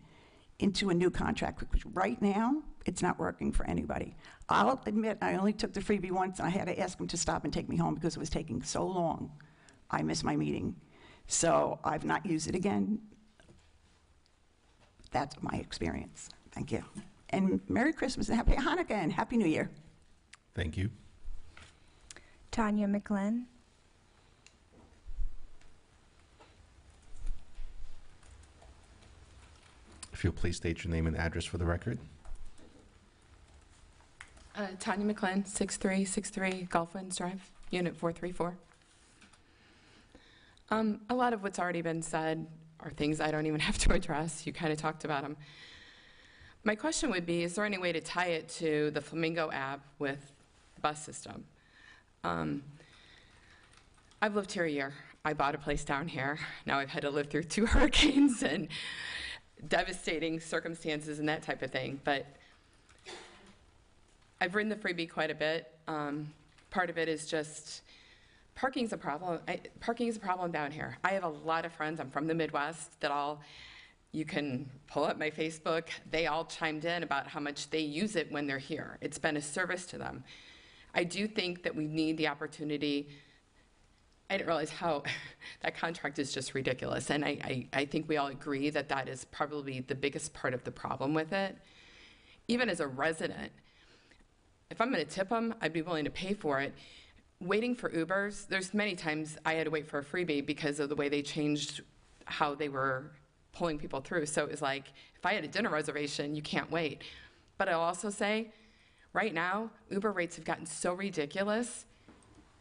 Speaker 11: into a new contract, because right now, it's not working for anybody. I'll admit, I only took the freebie once, and I had to ask him to stop and take me home because it was taking so long. I missed my meeting. So I've not used it again. That's my experience. Thank you. And Merry Christmas and Happy Hanukkah and Happy New Year.
Speaker 1: Thank you.
Speaker 3: Tanya McLean.
Speaker 1: If you'll please state your name and address for the record.
Speaker 12: Tanya McLean, 6363 Gulfwinds Drive, Unit 434. A lot of what's already been said are things I don't even have to address. You kind of talked about them. My question would be, is there any way to tie it to the Flamingo app with the bus system? I've lived here a year. I bought a place down here. Now I've had to live through 2 hurricanes and devastating circumstances and that type of thing. But I've ridden the freebie quite a bit. Part of it is just parking's a problem. Parking is a problem down here. I have a lot of friends. I'm from the Midwest that you can pull up my Facebook. They all chimed in about how much they use it when they're here. It's been a service to them. I do think that we need the opportunity. I didn't realize how that contract is just ridiculous. And I think we all agree that that is probably the biggest part of the problem with it. Even as a resident, if I'm going to tip them, I'd be willing to pay for it. Waiting for Ubers, there's many times I had to wait for a freebie because of the way they changed how they were pulling people through. So it was like, if I had a dinner reservation, you can't wait. But I'll also say, right now, Uber rates have gotten so ridiculous,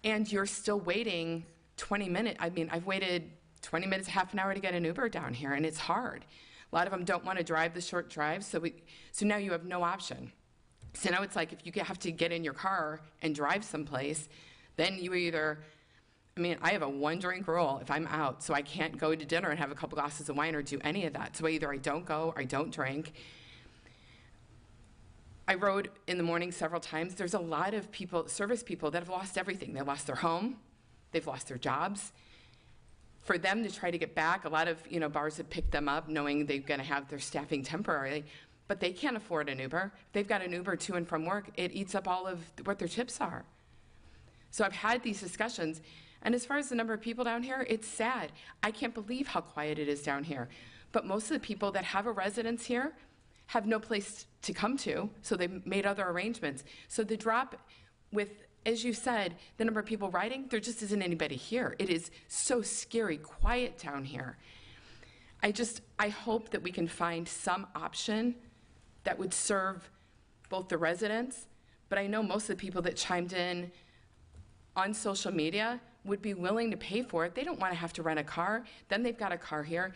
Speaker 12: and you're still waiting 20 minutes. I mean, I've waited 20 minutes, half an hour to get an Uber down here, and it's hard. A lot of them don't want to drive the short drive, so now you have no option. So now it's like if you have to get in your car and drive someplace, then you either, I have a 1-drink rule if I'm out, so I can't go to dinner and have a couple glasses of wine or do any of that. So either I don't go or I don't drink. I rode in the morning several times. There's a lot of people, service people, that have lost everything. They've lost their home, they've lost their jobs. For them to try to get back, a lot of bars have picked them up knowing they're going to have their staffing temporarily, but they can't afford an Uber. If they've got an Uber to and from work, it eats up all of what their tips are. So I've had these discussions, and as far as the number of people down here, it's sad. I can't believe how quiet it is down here. But most of the people that have a residence here have no place to come to, so they've made other arrangements. So the drop with, as you said, the number of people riding, there just isn't anybody here. It is so scary quiet down here. I hope that we can find some option that would serve both the residents, but I know most of the people that chimed in on social media would be willing to pay for it. They don't want to have to rent a car. Then they've got a car here.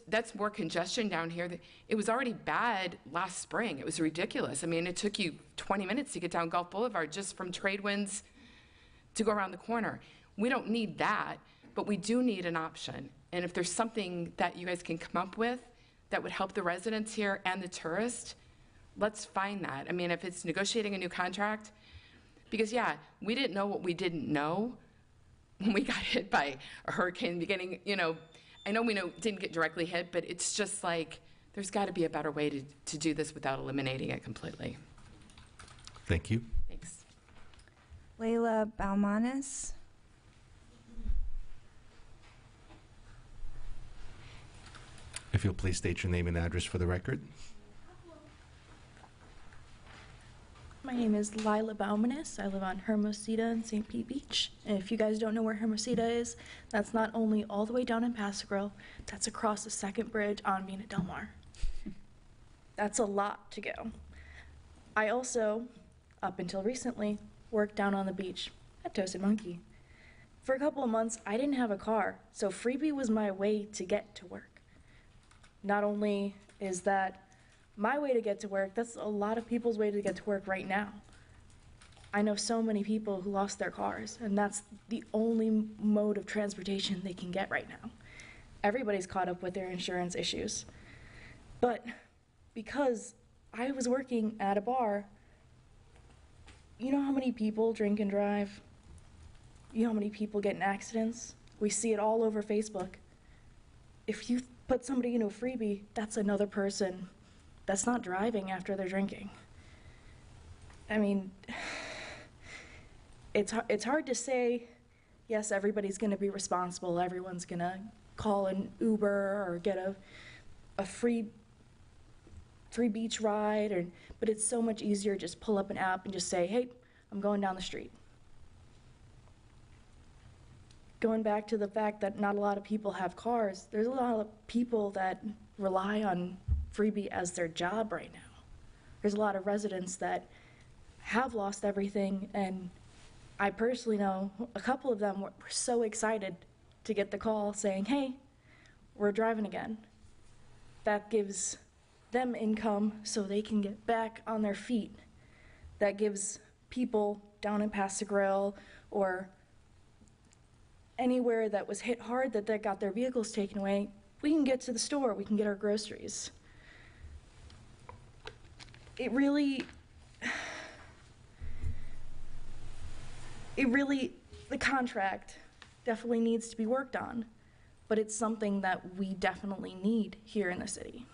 Speaker 12: That's more congestion down here. It was already bad last spring. It was ridiculous. It took you 20 minutes to get down Gulf Boulevard just from Tradewinds to go around the corner. We don't need that, but we do need an option. And if there's something that you guys can come up with that would help the residents here and the tourists, let's find that. If it's negotiating a new contract, because we didn't know what we didn't know when we got hit by a hurricane in the beginning. I know we didn't get directly hit, but it's just like there's got to be a better way to do this without eliminating it completely.
Speaker 1: Thank you.
Speaker 12: Thanks.
Speaker 3: Layla Balmanis.
Speaker 1: If you'll please state your name and address for the record.
Speaker 13: My name is Lila Baumanis. I live on Hermosita in St. Pete Beach. And if you guys don't know where Hermosita is, that's not only all the way down in Paso Grill, that's across the second bridge on Vina Del Mar. That's a lot to go. I also, up until recently, worked down on the beach at Toasted Monkey. For a couple of months, I didn't have a car, so freebie was my way to get to work. Not only is that my way to get to work, that's a lot of people's way to get to work right now. I know so many people who lost their cars, and that's the only mode of transportation they can get right now. Everybody's caught up with their insurance issues. But because I was working at a bar. You know how many people drink and drive? You know how many people get in accidents? We see it all over Facebook. If you put somebody into a freebie, that's another person that's not driving after they're drinking. I mean, it's hard to say, yes, everybody's going to be responsible, everyone's going to call an Uber or get a free beach ride, but it's so much easier to just pull up an app and just say, hey, I'm going down the street. Going back to the fact that not a lot of people have cars, there's a lot of people that rely on freebie as their job right now. There's a lot of residents that have lost everything, and I personally know a couple of them were so excited to get the call saying, hey, we're driving again. That gives them income so they can get back on their feet. That gives people down in Pass Grill or anywhere that was hit hard that got their vehicles taken away, we can get to the store, we can get our groceries. The contract definitely needs to be worked on, but it's something that we definitely need here in the city.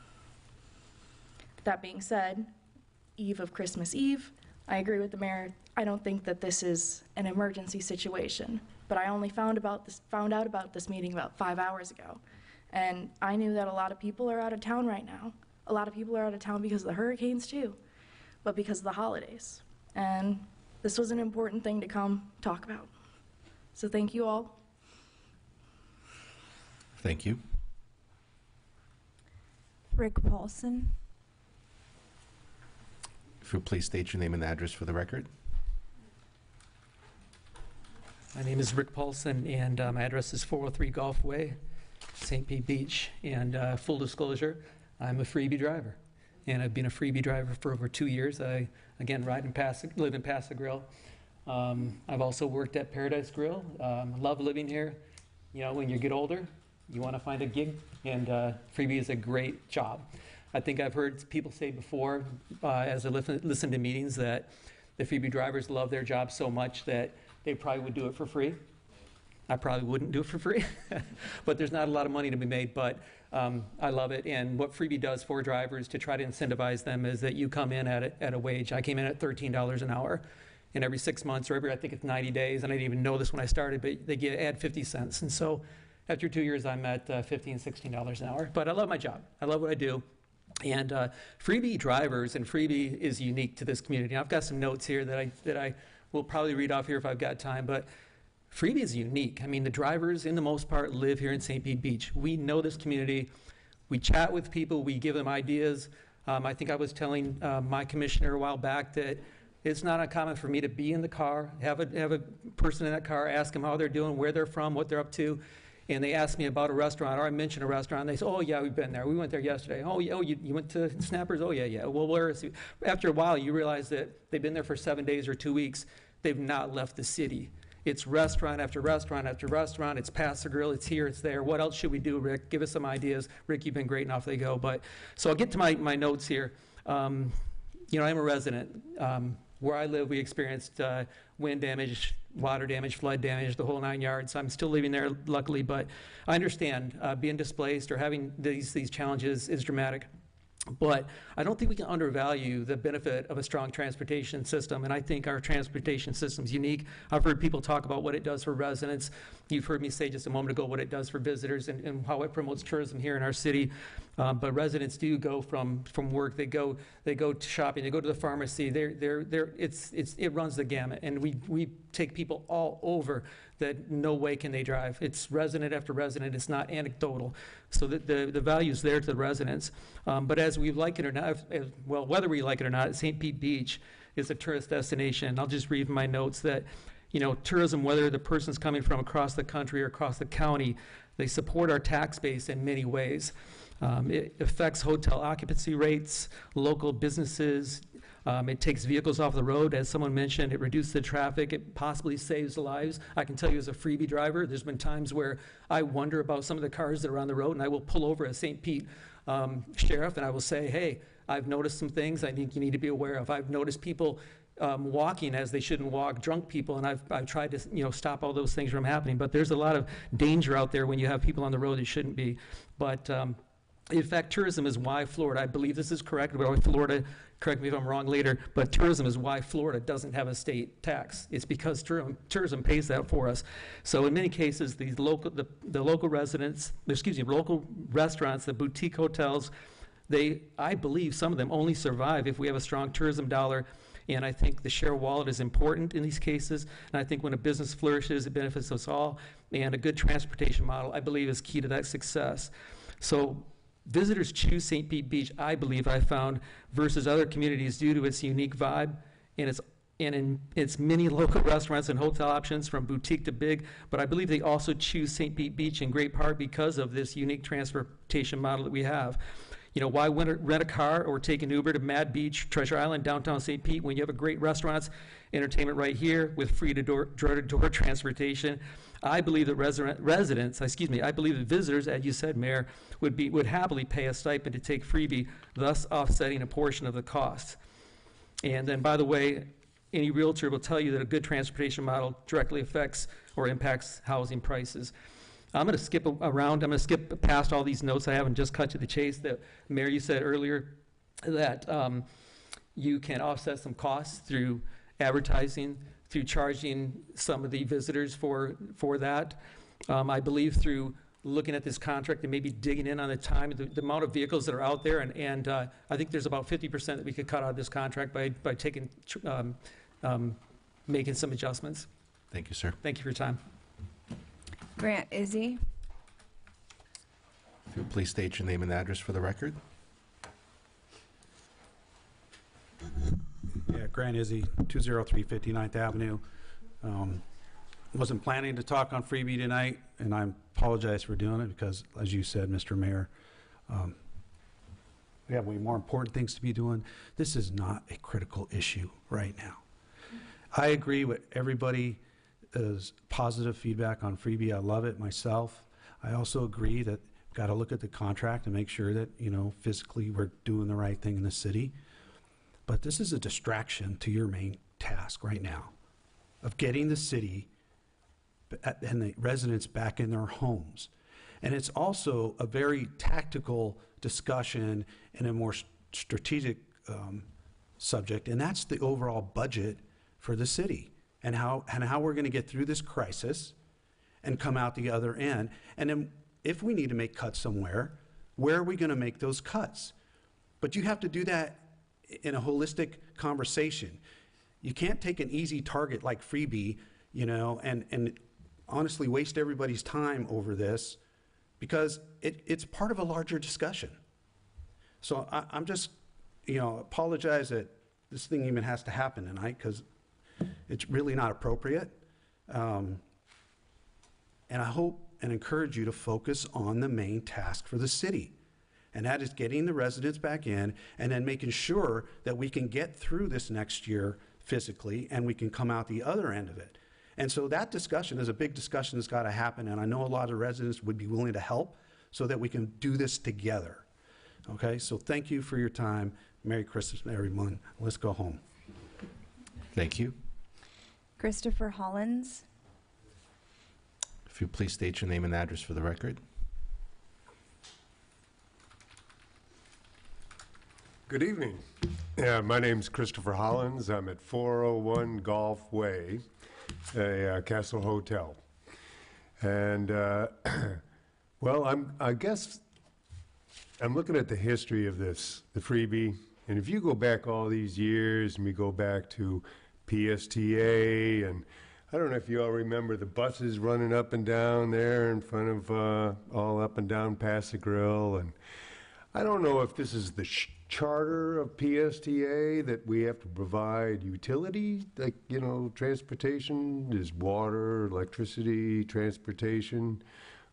Speaker 13: That being said, eve of Christmas Eve, I agree with the mayor. I don't think that this is an emergency situation, but I only found out about this meeting about 5 hours ago. And I knew that a lot of people are out of town right now. A lot of people are out of town because of the hurricanes too, but because of the holidays. And this was an important thing to come talk about. So thank you all.
Speaker 1: Thank you.
Speaker 3: Rick Paulson.
Speaker 1: If you'll please state your name and address for the record.
Speaker 14: My name is Rick Paulson, and my address is 403 Gulf Way, St. Pete Beach. And full disclosure, I'm a freebie driver, and I've been a freebie driver for over 2 years. I, again, live in Pass Grill. I've also worked at Paradise Grill. Love living here. You know, when you get older, you want to find a gig, and freebie is a great job. I think I've heard people say before, as I listen to meetings, that the freebie drivers love their job so much that they probably would do it for free. I probably wouldn't do it for free, but there's not a lot of money to be made, but I love it. And what freebie does for drivers to try to incentivize them is that you come in at a wage. I came in at $13 an hour, and every 6 months, or I think it's 90 days, and I didn't even know this when I started, but they add 50 cents. And so after 2 years, I'm at $15, $16 an hour. But I love my job. I love what I do. And freebie drivers, and freebie is unique to this community. I've got some notes here that I will probably read off here if I've got time, but freebie is unique. I mean, the drivers, in the most part, live here in St. Pete Beach. We know this community. We chat with people. We give them ideas. I think I was telling my commissioner a while back that it's not uncommon for me to be in the car, have a person in that car, ask them how they're doing, where they're from, what they're up to. And they ask me about a restaurant, or I mention a restaurant, and they say, oh, yeah, we've been there. We went there yesterday. Oh, yeah, you went to Snappers? Oh, yeah. Well, where is it? After a while, you realize that they've been there for 7 days or 2 weeks. They've not left the city. It's restaurant after restaurant after restaurant. It's Pass Grill. It's here. It's there. What else should we do, Rick? Give us some ideas. Rick, you've been great, and off they go. But so I'll get to my notes here. I'm a resident. Where I live, we experienced wind damage, water damage, flood damage, the whole 9 yards. I'm still living there, luckily, but I understand being displaced or having these challenges is dramatic. But I don't think we can undervalue the benefit of a strong transportation system, and I think our transportation system is unique. I've heard people talk about what it does for residents. You've heard me say just a moment ago what it does for visitors and how it promotes tourism here in our city. But residents do go from work. They go to shopping. They go to the pharmacy. It runs the gamut, and we take people all over that no way can they drive. It's resident after resident. It's not anecdotal. So the value's there to the residents. But as we like it or not, whether we like it or not, St. Pete Beach is a tourist destination. I'll just read my notes that, tourism, whether the person's coming from across the country or across the county, they support our tax base in many ways. It affects hotel occupancy rates, local businesses. It takes vehicles off the road. As someone mentioned, it reduces the traffic. It possibly saves lives. I can tell you as a freebie driver, there's been times where I wonder about some of the cars that are on the road, and I will pull over a St. Pete sheriff, and I will say, hey, I've noticed some things I think you need to be aware of. I've noticed people walking as they shouldn't walk, drunk people, and I've tried to stop all those things from happening. But there's a lot of danger out there when you have people on the road that shouldn't be. But in fact, tourism is why Florida, I believe this is correct, but Florida, correct me if I'm wrong later, but tourism is why Florida doesn't have a state tax. It's because tourism pays that for us. So in many cases, the local residents, local restaurants, the boutique hotels, I believe some of them only survive if we have a strong tourism dollar. And I think the share wallet is important in these cases. And I think when a business flourishes, it benefits us all. And a good transportation model, I believe, is key to that success. So visitors choose St. Pete Beach, I believe I found, versus other communities due to its unique vibe and in its many local restaurants and hotel options from boutique to big. But I believe they also choose St. Pete Beach in great part because of this unique transportation model that we have. Why rent a car or take an Uber to Mad Beach, Treasure Island, downtown St. Pete, when you have a great restaurants, entertainment right here with free door-to-door transportation? I believe that I believe that visitors, as you said, Mayor, would happily pay a stipend to take freebie, thus offsetting a portion of the cost. And then, by the way, any realtor will tell you that a good transportation model directly affects or impacts housing prices. I'm going to skip around. I'm going to skip past all these notes I have and just cut to the chase. That, Mayor, you said earlier that you can offset some costs through advertising, through charging some of the visitors for that. I believe through looking at this contract and maybe digging in on the time, the amount of vehicles that are out there, and I think there's about 50% that we could cut out of this contract by taking making some adjustments.
Speaker 1: Thank you, sir.
Speaker 14: Thank you for your time.
Speaker 3: Grant Izzy.
Speaker 1: If you'll please state your name and address for the record.
Speaker 6: Yeah, Grant Izzy, 203 59th Avenue. Wasn't planning to talk on freebie tonight, and I apologize for doing it because, as you said, Mr. Mayor, we have way more important things to be doing. This is not a critical issue right now. I agree with everybody's positive feedback on freebie. I love it myself. I also agree that we've got to look at the contract and make sure that, physically we're doing the right thing in the city. But this is a distraction to your main task right now of getting the city and the residents back in their homes. And it's also a very tactical discussion and a more strategic subject, and that's the overall budget for the city and how we're going to get through this crisis and come out the other end. And then if we need to make cuts somewhere, where are we going to make those cuts? But you have to do that in a holistic conversation. You can't take an easy target like freebie, and honestly waste everybody's time over this, because it's part of a larger discussion. So I'm just, apologize that this thing even has to happen tonight, because it's really not appropriate. And I hope and encourage you to focus on the main task for the city. And that is getting the residents back in and then making sure that we can get through this next year physically and we can come out the other end of it. And so that discussion is a big discussion that's got to happen, and I know a lot of residents would be willing to help so that we can do this together. Okay, so thank you for your time. Merry Christmas, everyone. Let's go home.
Speaker 1: Thank you.
Speaker 3: Christopher Hollins.
Speaker 1: If you please state your name and address for the record.
Speaker 15: Good evening. My name's Christopher Hollins. I'm at 401 Golf Way, a Castle Hotel. And, well, I guess I'm looking at the history of this, the freebie. And if you go back all these years, and we go back to PSTA, and I don't know if you all remember the buses running up and down there in front of, all up and down past the grill. And I don't know if this is the charter of PSTA that we have to provide utility, like, transportation, is water, electricity, transportation.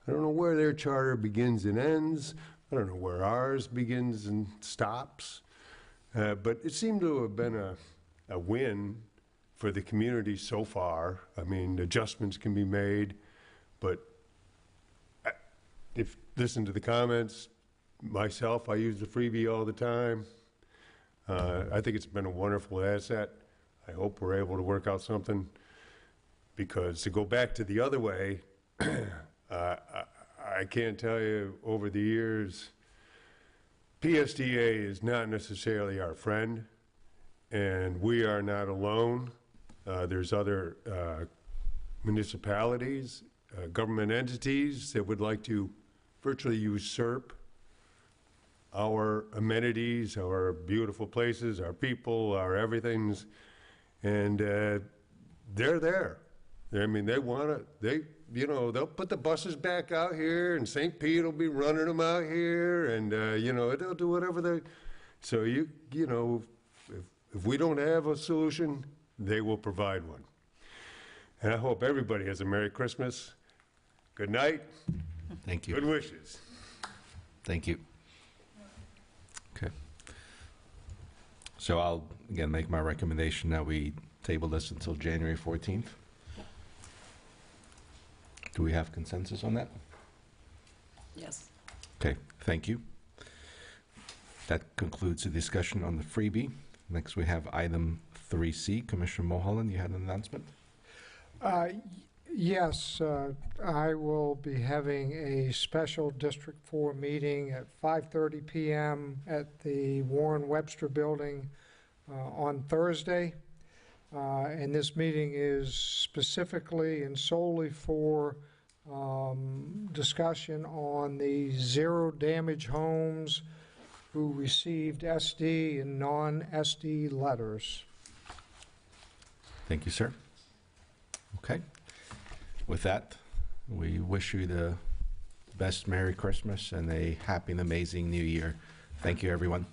Speaker 15: I don't know where their charter begins and ends. I don't know where ours begins and stops. But it seemed to have been a win for the community so far. I mean, adjustments can be made, but if listen to the comments, myself, I use the freebie all the time. I think it's been a wonderful asset. I hope we're able to work out something, because to go back to the other way, I can't tell you, over the years, PSDA is not necessarily our friend, and we are not alone. There's other municipalities, government entities that would like to virtually usurp our amenities, our beautiful places, our people, our everythings, and they're there. I mean, they want to, they'll put the buses back out here, and St. Pete will be running them out here, and, they'll do whatever they, so if we don't have a solution, they will provide one. And I hope everybody has a Merry Christmas. Good night.
Speaker 1: Thank you.
Speaker 15: Good wishes.
Speaker 1: Thank you. Okay. So I'll, again, make my recommendation that we table this until January 14th. Do we have consensus on that?
Speaker 5: Yes.
Speaker 1: Okay, thank you. That concludes the discussion on the freebie. Next, we have item 3C. Commissioner Mulholland, you had an announcement?
Speaker 2: Yes, I will be having a special District 4 meeting at 5:30 p.m. at the Warren Webster Building on Thursday. And this meeting is specifically and solely for discussion on the zero-damage homes who received SD and non-SD letters.
Speaker 1: Thank you, sir. Okay. With that, we wish you the best Merry Christmas and a happy and amazing New Year. Thank you, everyone.